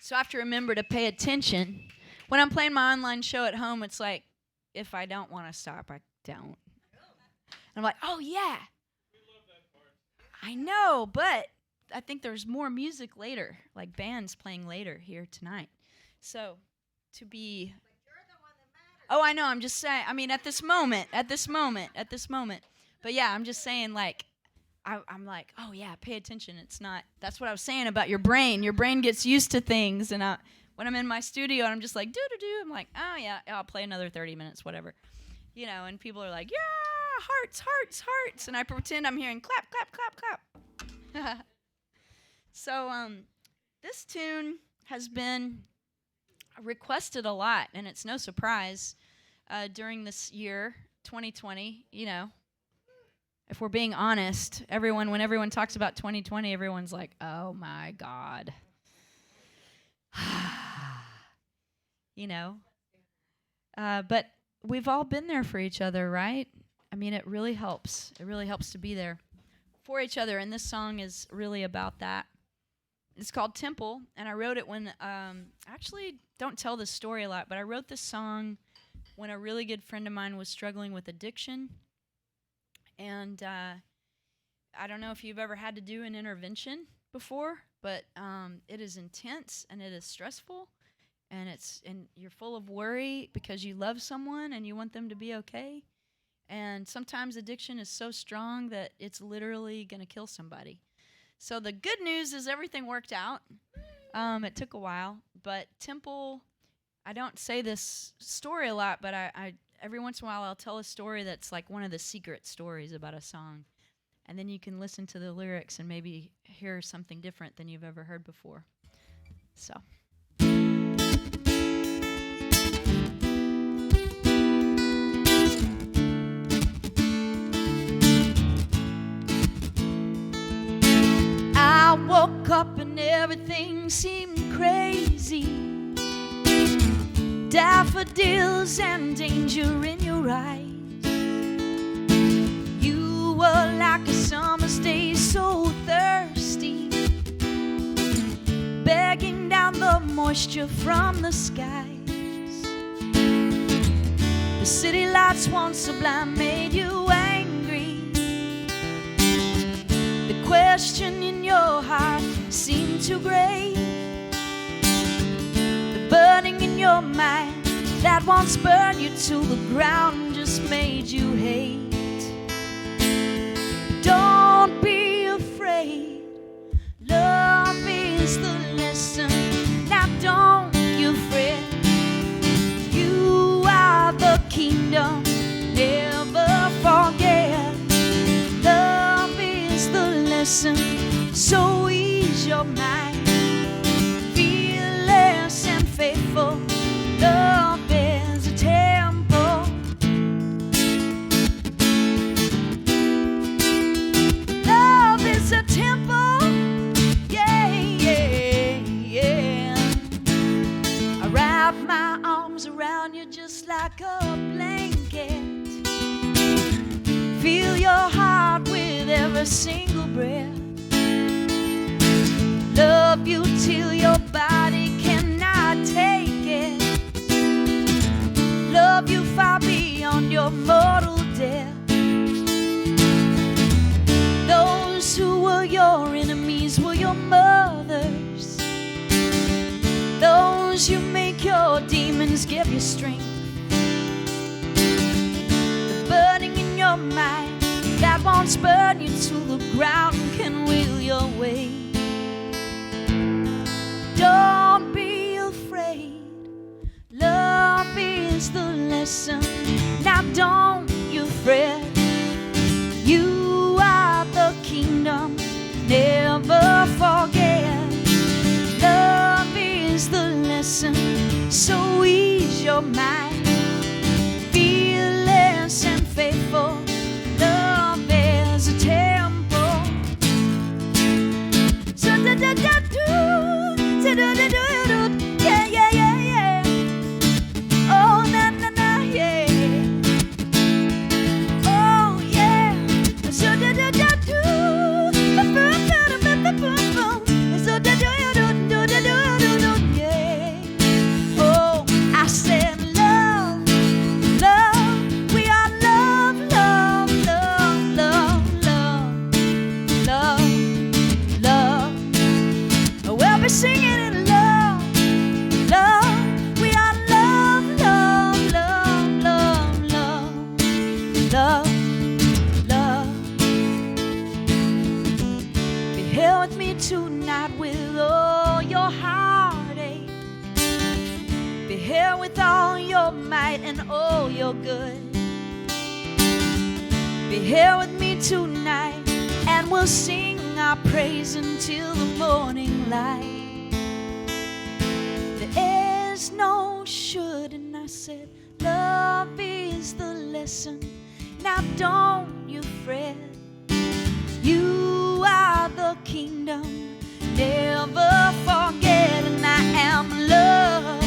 So I have to remember to pay attention. When I'm playing my online show at home, it's like, if I don't want to stop, I don't. And I'm like, oh, yeah. We love that part. I know, but I think there's more music later, like bands playing later here tonight. So to be... But you're the one that matters. Oh, I know. I'm just saying. I mean, at this moment. But yeah, I'm just saying, like, I'm like, oh, yeah, pay attention. It's not... That's what I was saying about your brain. Your brain gets used to things, and when I'm in my studio and I'm just like, do-do-do, I'm like, oh, yeah, I'll play another 30 minutes, whatever. You know, and people are like, yeah, hearts, hearts, hearts. And I pretend I'm hearing clap, clap, clap, clap. So this tune has been requested a lot, and it's no surprise during this year, 2020, you know. If we're being honest, when everyone talks about 2020, everyone's like, oh, my God. You know, but we've all been there for each other, right? I mean, it really helps. It really helps to be there for each other, and this song is really about that. It's called Temple, and I wrote it when, actually don't tell this story a lot, but I wrote this song when a really good friend of mine was struggling with addiction, and I don't know if you've ever had to do an intervention before, but it is intense, and it is stressful. And you're full of worry because you love someone and you want them to be okay. And sometimes addiction is so strong that it's literally going to kill somebody. So the good news is everything worked out. It took a while, but Temple, I don't say this story a lot, but I every once in a while I'll tell a story that's like one of the secret stories about a song. And then you can listen to the lyrics and maybe hear something different than you've ever heard before. So... I woke up and everything seemed crazy. Daffodils and danger in your eyes. You were like a summer's day, so thirsty, begging down the moisture from the skies. The city lights once sublime made you angry. The question in your heart seemed too great. The burning in your mind that once burned you to the ground just made you hate. Don't be afraid, love is the lesson. Now don't you fret, you are the kingdom, never forget. Love is the lesson, so ease your mind, fearless and faithful. Love is a temple. Love is a temple. Yeah, yeah, yeah. I wrap my arms around you just like a blanket. Feel your heart with every single breath. Love you till your body cannot take it. Love you far beyond your mortal death. Those who were your enemies were your mothers. Those who make your demons give you strength. The burning in your mind that once burned you to the ground can wheel your way. Don't be afraid, love is the lesson. Now don't you fret, you are the kingdom, never forget. Love is the lesson, so ease your mind, fearless and faithful. Love is a temple. So da da da do, da da da do, yeah yeah yeah yeah. Oh na na na yeah. Oh yeah. So da da da do, so da da do do do do do yeah. here with me tonight with all your heartache. Be here with all your might and all your good. Be here with me tonight, and we'll sing our praise until the morning light. There is no should, and I said, love is the lesson. Now don't you fret. You are the kingdom, never forget. And I am love,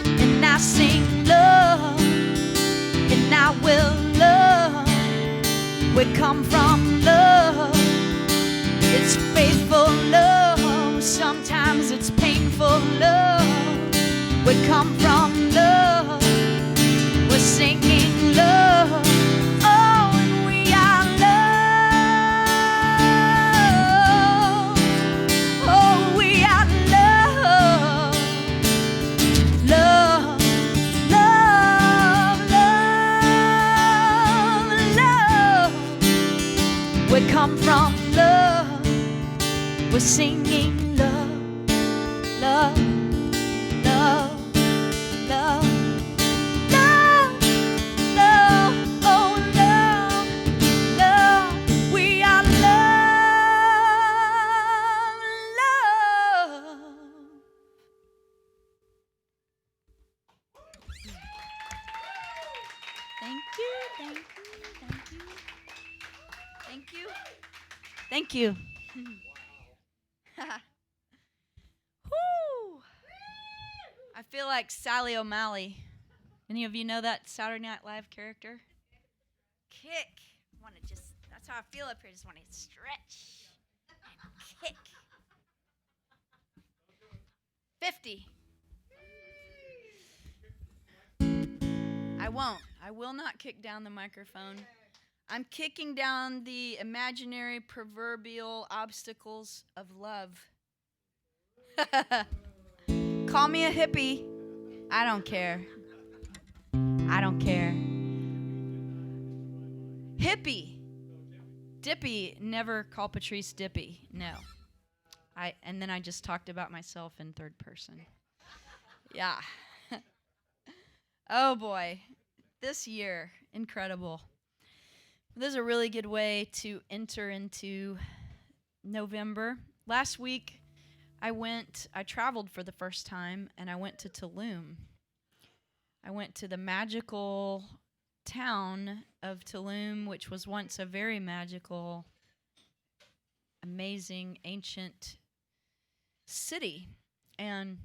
and I sing love, and I will love. We come from love. It's faithful love, sometimes it's painful love. We come from love, we're singing love. Oh, and we are love. Oh, we are love. Love, love, love, love. We come from love. We're singing love, love, love, love, love, love, oh love, love. We are love, love. Thank you, thank you, thank you, thank you, thank you. Woo! I feel like Sally O'Malley. Any of you know that Saturday Night Live character? Kick. Want to just, that's how I feel up here. Just want to stretch and kick. 50. I won't. I will not kick down the microphone. I'm kicking down the imaginary proverbial obstacles of love. Call me a hippie. I don't care. I don't care. Hippie. Dippy. Never call Patrice Dippy. No. And then I just talked about myself in third person. Yeah. Oh boy. This year. Incredible. This is a really good way to enter into November. Last week, I traveled for the first time, and I went to Tulum. I went to the magical town of Tulum, which was once a very magical, amazing, ancient city. And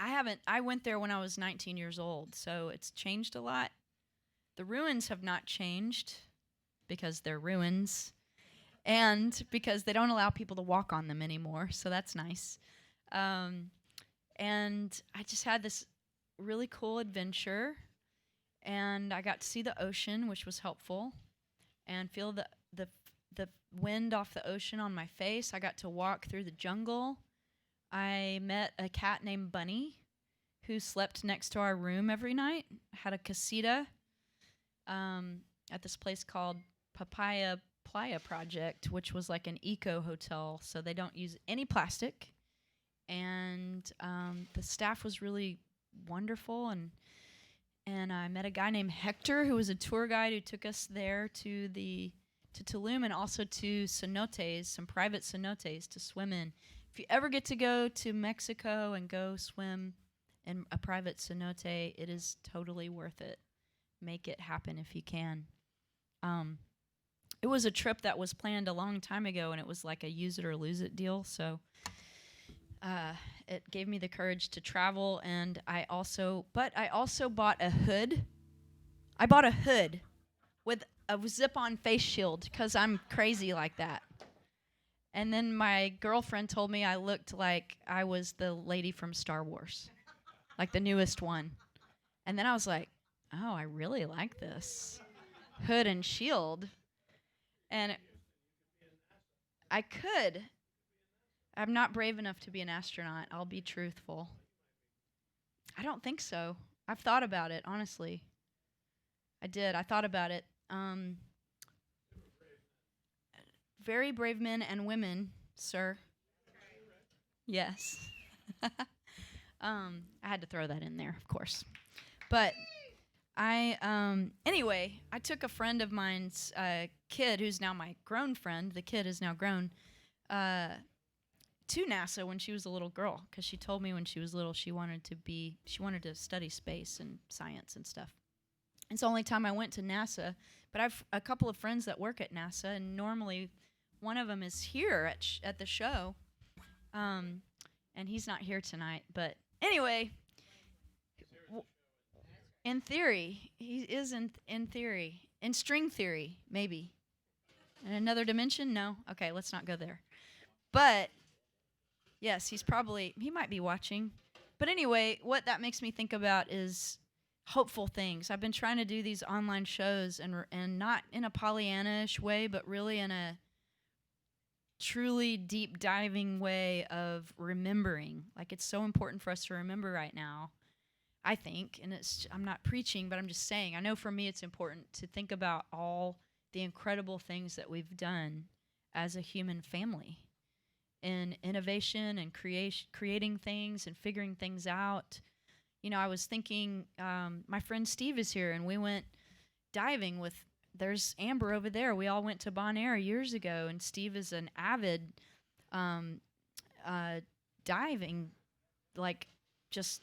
I went there when I was 19 years old, so it's changed a lot. The ruins have not changed because they're ruins. And because they don't allow people to walk on them anymore, so that's nice. And I just had this really cool adventure, and I got to see the ocean, which was helpful, and feel the wind off the ocean on my face. I got to walk through the jungle. I met a cat named Bunny who slept next to our room every night. Had a casita at this place called Papaya Playa Project, which was like an eco hotel, so they don't use any plastic. And the staff was really wonderful, and I met a guy named Hector who was a tour guide who took us there to Tulum and also to cenotes, some private cenotes to swim in. If you ever get to go to Mexico and go swim in a private cenote, it is totally worth it. Make it happen if you can. It was a trip that was planned a long time ago, and it was like a use it or lose it deal. So it gave me the courage to travel, and I also bought a hood. I bought a hood with a zip-on face shield because I'm crazy like that. And then my girlfriend told me I looked like I was the lady from Star Wars, like the newest one. And then I was like, oh, I really like this hood and shield. And I could. I'm not brave enough to be an astronaut. I'll be truthful. I don't think so. I've thought about it, honestly. I did. I thought about it. very brave men and women, sir. Yes. I had to throw that in there, of course. But anyway, I took a friend of mine's kid, who's now my grown friend. The kid is now grown, to NASA when she was a little girl, because she told me when she was little she wanted to study space and science and stuff. It's the only time I went to NASA, but I've a couple of friends that work at NASA, and normally one of them is here at the show, and he's not here tonight. But anyway, in theory, he is in theory. In string theory, maybe. In another dimension? No? Okay, let's not go there. But yes, he might be watching. But anyway, what that makes me think about is hopeful things. I've been trying to do these online shows and not in a Pollyanna-ish way, but really in a truly deep diving way of remembering. Like, it's so important for us to remember right now, I think. And I'm not preaching, but I'm just saying, I know for me it's important to think about all the incredible things that we've done as a human family in innovation and creating things and figuring things out. You know, I was thinking, my friend Steve is here, and we went diving there's Amber over there. We all went to Bonaire years ago, and Steve is an avid diving, like, just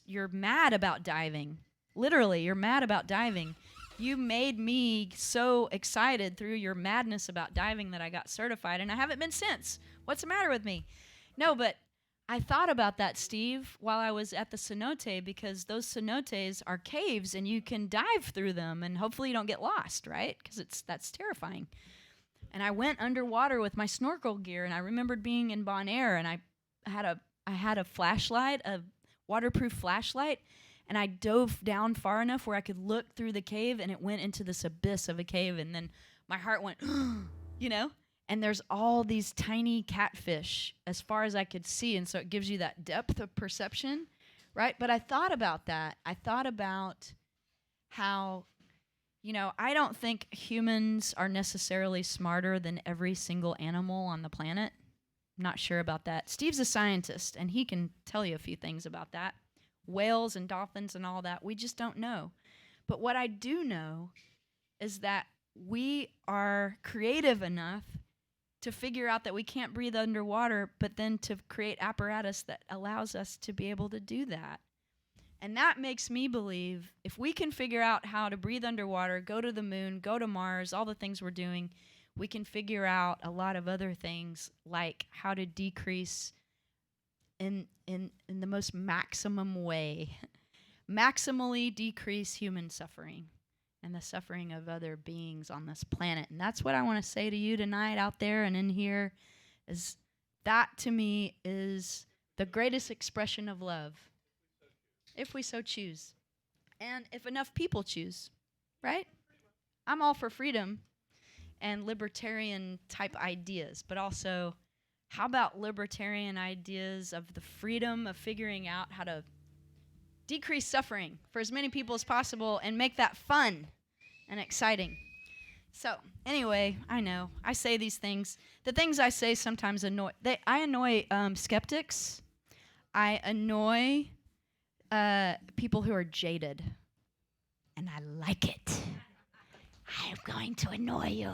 you're mad about diving. Literally, you're mad about diving. You made me so excited through your madness about diving that I got certified, and I haven't been since. What's the matter with me? No, but I thought about that, Steve, while I was at the cenote, because those cenotes are caves, and you can dive through them, and hopefully you don't get lost, right? Because that's terrifying. And I went underwater with my snorkel gear, and I remembered being in Bonaire, and I had a flashlight, a waterproof flashlight, and I dove down far enough where I could look through the cave, and it went into this abyss of a cave, and then my heart went, you know? And there's all these tiny catfish as far as I could see, and so it gives you that depth of perception, right? But I thought about that. I thought about how, you know, I don't think humans are necessarily smarter than every single animal on the planet. I'm not sure about that. Steve's a scientist, and he can tell you a few things about that. Whales and dolphins and all that, we just don't know. But what I do know is that we are creative enough to figure out that we can't breathe underwater, but then to create apparatus that allows us to be able to do that. And that makes me believe if we can figure out how to breathe underwater, go to the moon, go to Mars, all the things we're doing, we can figure out a lot of other things, like how to decrease in the most maximum way, maximally decrease human suffering and the suffering of other beings on this planet. And that's what I want to say to you tonight out there and in here, is that to me is the greatest expression of love, if we so choose. And if enough people choose, right? I'm all for freedom and libertarian type ideas, but also, how about libertarian ideas of the freedom of figuring out how to decrease suffering for as many people as possible and make that fun and exciting? So, anyway, I know I say these things. The things I say sometimes annoy. I annoy skeptics. I annoy people who are jaded, and I like it. I'm going to annoy you.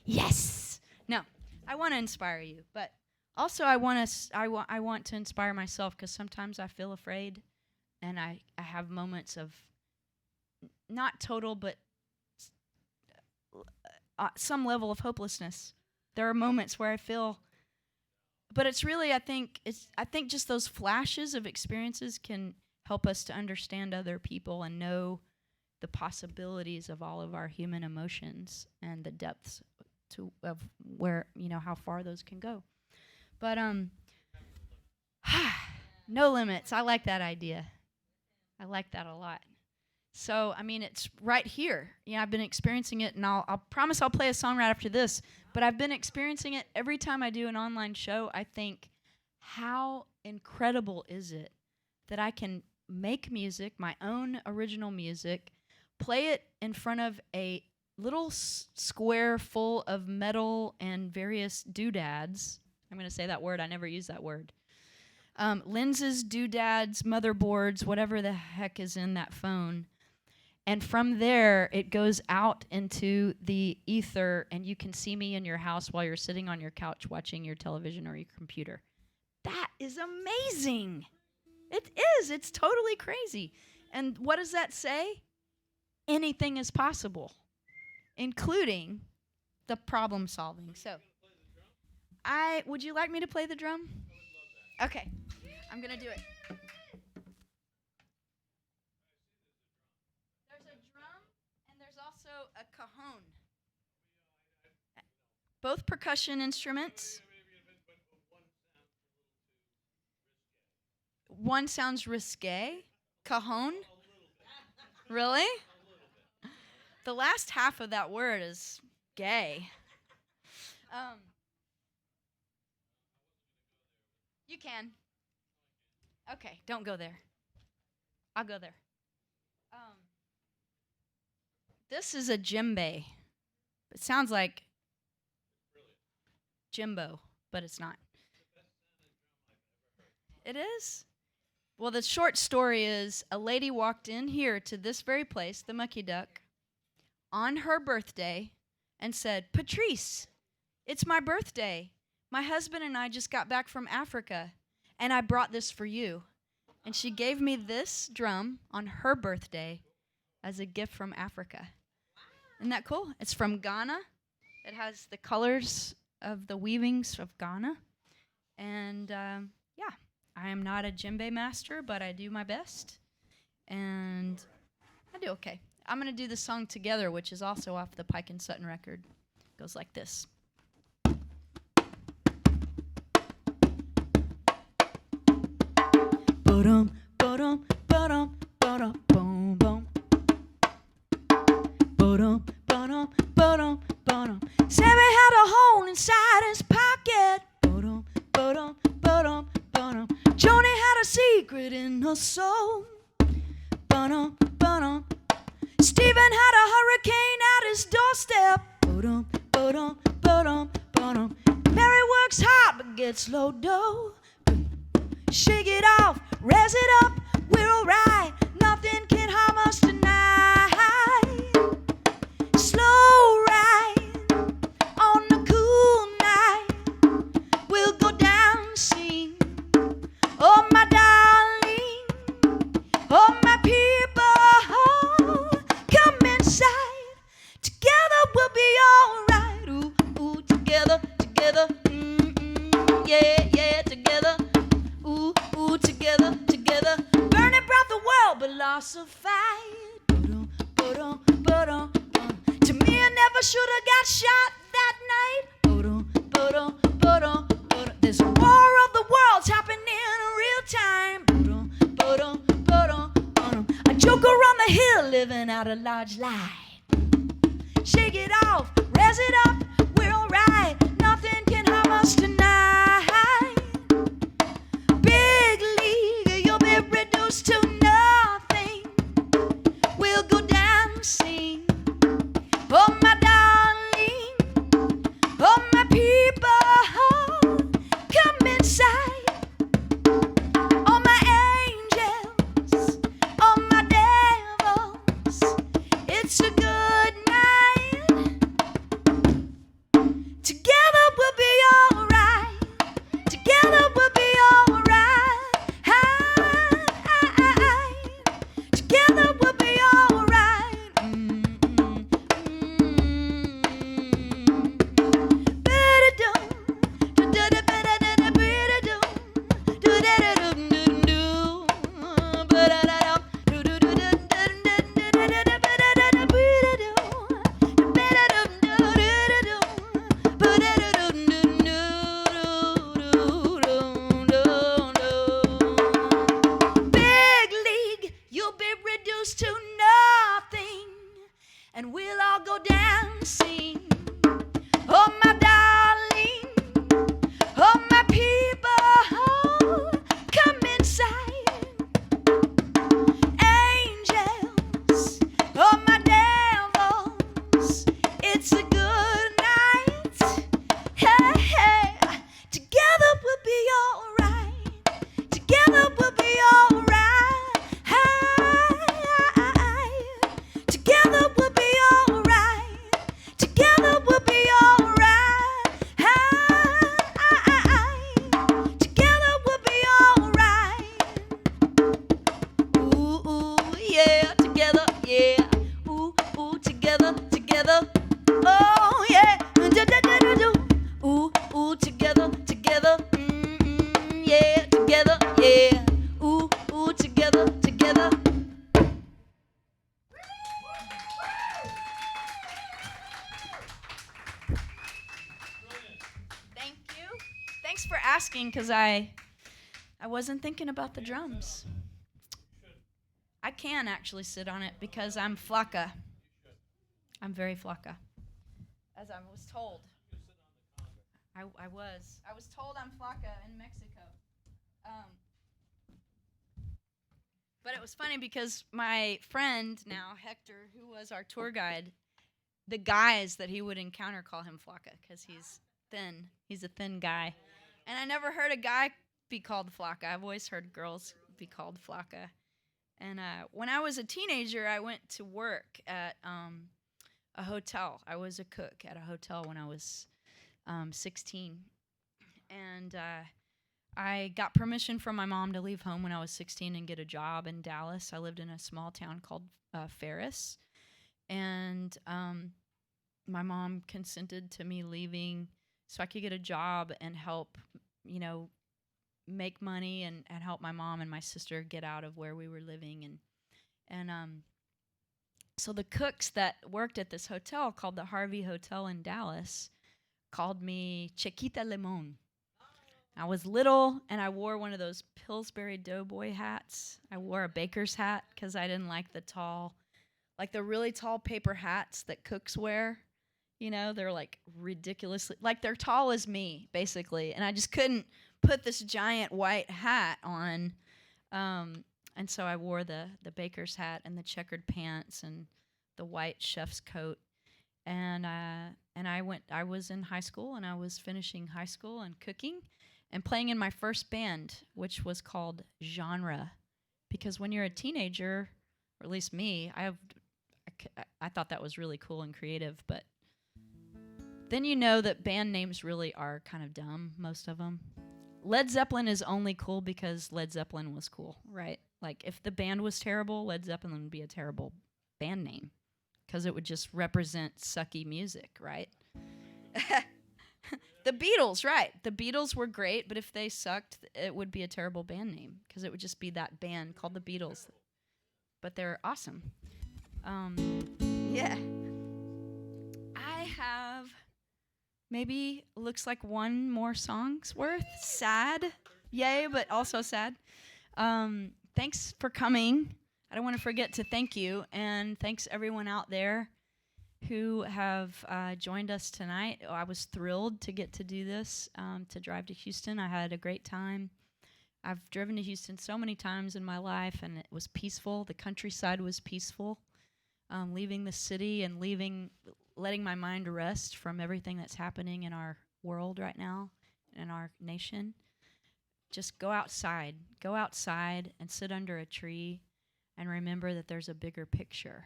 Yes. No, I want to inspire you, but also I want to inspire myself, because sometimes I feel afraid, and I have moments of not total, but some level of hopelessness. There are moments where I feel, but it's really, I think just those flashes of experiences can help us to understand other people and know the possibilities of all of our human emotions and the depths of where, how far those can go. But no limits. I like that idea. I like that a lot. So, it's right here. I've been experiencing it, and I'll promise I'll play a song right after this, but I've been experiencing it every time I do an online show. I think, how incredible is it that I can make music, my own original music, play it in front of a little square full of metal and various doodads. I'm going to say that word. I never use that word. Lenses, doodads, motherboards, whatever the heck is in that phone. And from there, it goes out into the ether, and you can see me in your house while you're sitting on your couch watching your television or your computer. That is amazing. It is. It's totally crazy. And what does that say? Anything is possible, including the problem solving. So, would you like me to play the drum? Okay, I'm going to do it. There's a drum and there's also a cajon. Both percussion instruments. One sounds risque. Cajon? Really? The last half of that word is gay. You can. Okay, don't go there. I'll go there. This is a djembe. It sounds like Jimbo, but it's not. It is? Well, the short story is a lady walked in here to this very place, the Mucky Duck, on her birthday and said, "Patrice, it's my birthday. My husband and I just got back from Africa, and I brought this for you." And she gave me this drum on her birthday as a gift from Africa. Isn't that cool? It's from Ghana. It has the colors of the weavings of Ghana. And, I am not a djembe master, but I do my best. And I do okay. I'm going to do the song Together, which is also off the Pike and Sutton record. It goes like this. Ba-dum, ba-dum, ba-dum, ba-dum, boom, boom. Ba-dum, ba-dum, ba-dum, ba-dum. Sammy had a hole inside his pocket. Ba-dum, ba-dum, ba-dum, ba-dum. Joni had a secret in her soul. Ba-dum, ba-dum. Stephen had a hurricane at his doorstep. Ba-dum, ba-dum, ba-dum, ba-dum. Mary works hard but gets low dough. Shake it off, raise it up, we're alright. Nothing can harm us tonight. Slow ride on a cool night. We'll go dancing. Oh, my darling. Oh, my people. Come inside. Together we'll be alright. Ooh, ooh, together, together. Yeah, yeah, together. Ooh, ooh, together, together. Bernie brought the world, but lost a fight. Ba-dum, ba-dum, ba-dum, ba-dum. To me, I never should have got shot that night. Ba-dum, ba-dum, ba-dum, ba-dum. There's a war of the worlds happening in real time. Ba-dum, ba-dum, ba-dum, ba-dum. A joker on the hill living out a large lie. Shake it off, raise it up, we're alright. Nothing can harm us tonight. Big league, you'll be reduced to nothing. We'll go dancing. Oh, my darling. Oh, my people. Come inside. Oh, my angels. Oh, my devils. It's a good night. Together we'll be alright. asking because I wasn't thinking about the drums. I can actually sit on it because I'm flaca. I'm very flaca, as I was told. I was told I'm flaca in Mexico. But it was funny because my friend now, Hector, who was our tour guide, the guys that he would encounter call him flaca because he's thin. He's a thin guy. And I never heard a guy be called flaca. I've always heard girls be called flaca. And when I was a teenager, I went to work at a hotel. I was a cook at a hotel when I was 16. And I got permission from my mom to leave home when I was 16 and get a job in Dallas. I lived in a small town called Ferris. And my mom consented to me leaving so I could get a job and help, make money and help my mom and my sister get out of where we were living. And so the cooks that worked at this hotel called the Harvey Hotel in Dallas called me Chiquita Limon. I was little, and I wore one of those Pillsbury Doughboy hats. I wore a baker's hat because I didn't like the really tall paper hats that cooks wear. They're like ridiculously, like they're tall as me, basically. And I just couldn't put this giant white hat on. And so I wore the baker's hat and the checkered pants and the white chef's coat. And I was in high school, and I was finishing high school and cooking and playing in my first band, which was called Genre. Because when you're a teenager, or at least me, I thought that was really cool and creative, but then you know that band names really are kind of dumb, most of them. Led Zeppelin is only cool because Led Zeppelin was cool, right? Like, if the band was terrible, Led Zeppelin would be a terrible band name because it would just represent sucky music, right? The Beatles, right. The Beatles were great, but if they sucked, it would be a terrible band name because it would just be that band called the Beatles. But they're awesome. Yeah. I have maybe looks like one more song's worth. Sad. Yay, but also sad. Thanks for coming. I don't want to forget to thank you, and thanks everyone out there who have joined us tonight. I was thrilled to get to do this, to drive to Houston. I had a great time. I've driven to Houston so many times in my life, and it was peaceful. The countryside was peaceful. Leaving the city and letting my mind rest from everything that's happening in our world right now, in our nation. Just go outside and sit under a tree and remember that there's a bigger picture.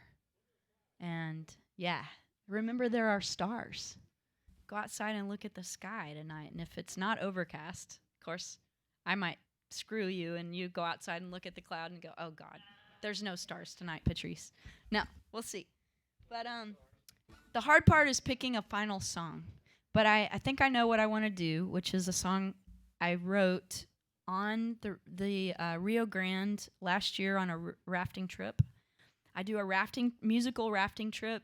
And yeah, remember there are stars. Go outside and look at the sky tonight. And if it's not overcast, of course, I might screw you and you go outside and look at the cloud and go, oh God, there's no stars tonight, Patrice. No, we'll see. But the hard part is picking a final song. But I think I know what I want to do, which is a song I wrote on the Rio Grande last year on a rafting trip. I do a musical rafting trip.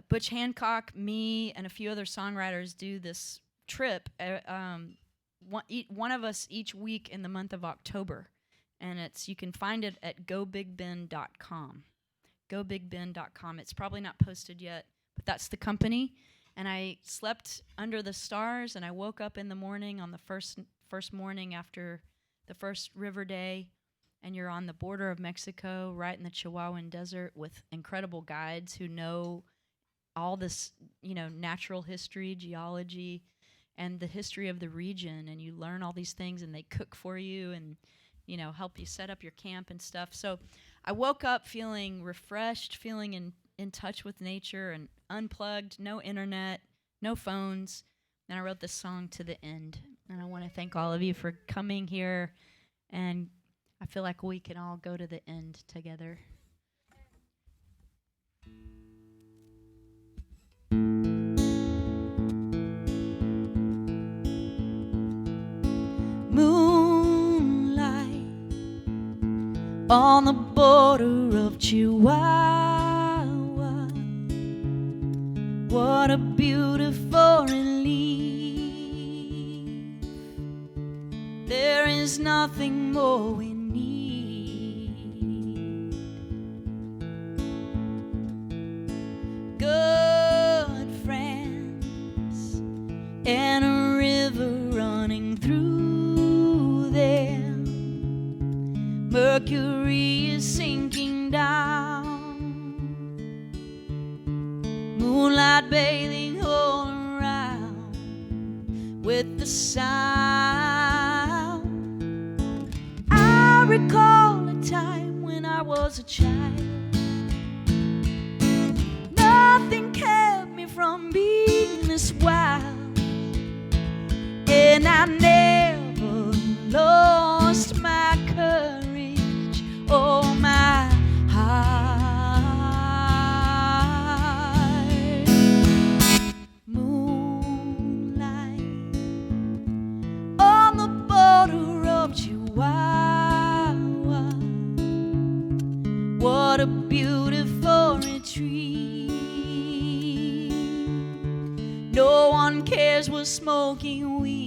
Butch Hancock, me, and a few other songwriters do this trip. One of us each week in the month of October. And you can find it at gobigbend.com. Gobigbend.com. It's probably not posted yet, but that's the company. And I slept under the stars, and I woke up in the morning on the first morning after the first river day, and you're on the border of Mexico, right in the Chihuahuan Desert, with incredible guides who know all this, natural history, geology, and the history of the region. And you learn all these things, and they cook for you and help you set up your camp and stuff. So I woke up feeling refreshed, feeling in touch with nature and unplugged, no internet, no phones. And I wrote this song to the end. And I want to thank all of you for coming here. And I feel like we can all go to the end together. On the border of Chihuahua, what a beautiful relief. is nothing more we need. Good friends and a river running through them. Mercury is sinking down, moonlight bathing all around with the sound. I recall a time when I was a child. Nothing kept me from being this wild, and I never lost my courage or my heart. Moonlight on the border of Chihuahua, what a beautiful retreat. No one cares we're smoking weed.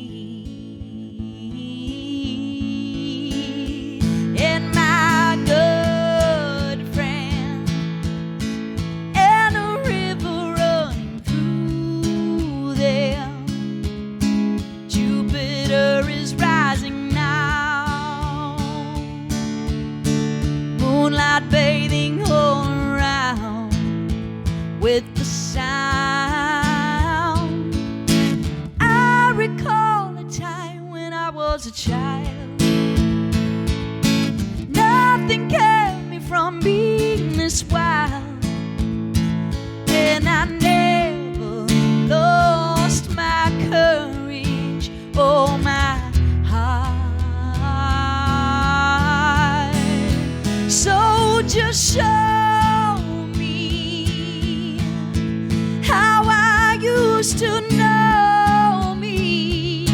And my good friend and a river running through them. Jupiter is rising now, moonlight bathing all around with the sound. I recall a time when I was a child. Nothing kept me from being this wild, and I never lost my courage or my heart. So just show me how I used to know me.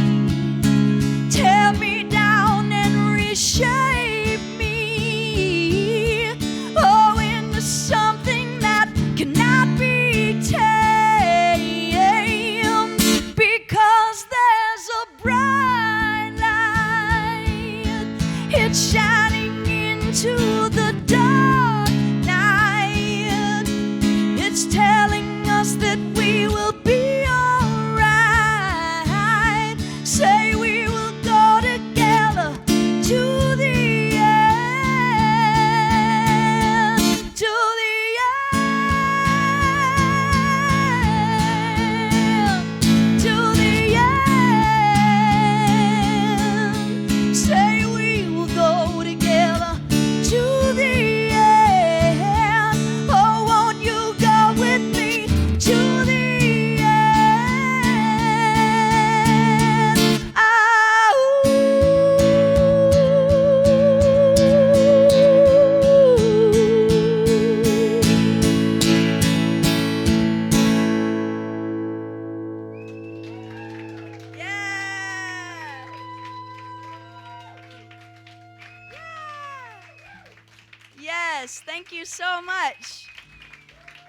Tear me down and reshape me, oh, into something that cannot be tamed. Because there's a bright light, it's shining into the dark night. It's telling us that we will be alright. Say we will go together to the end, to the end, to the end. Say we will go together to the end. Oh, won't you go with me to the end? Ah, yes, thank you so much.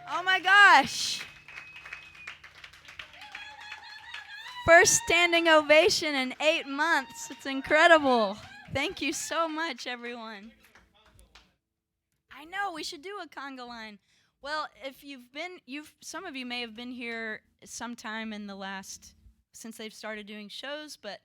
Oh my gosh. First standing ovation in 8 months. It's incredible. Thank you so much, everyone. I know, we should do a Conga Line. Well, if some of you may have been here sometime in the last, since they've started doing shows, but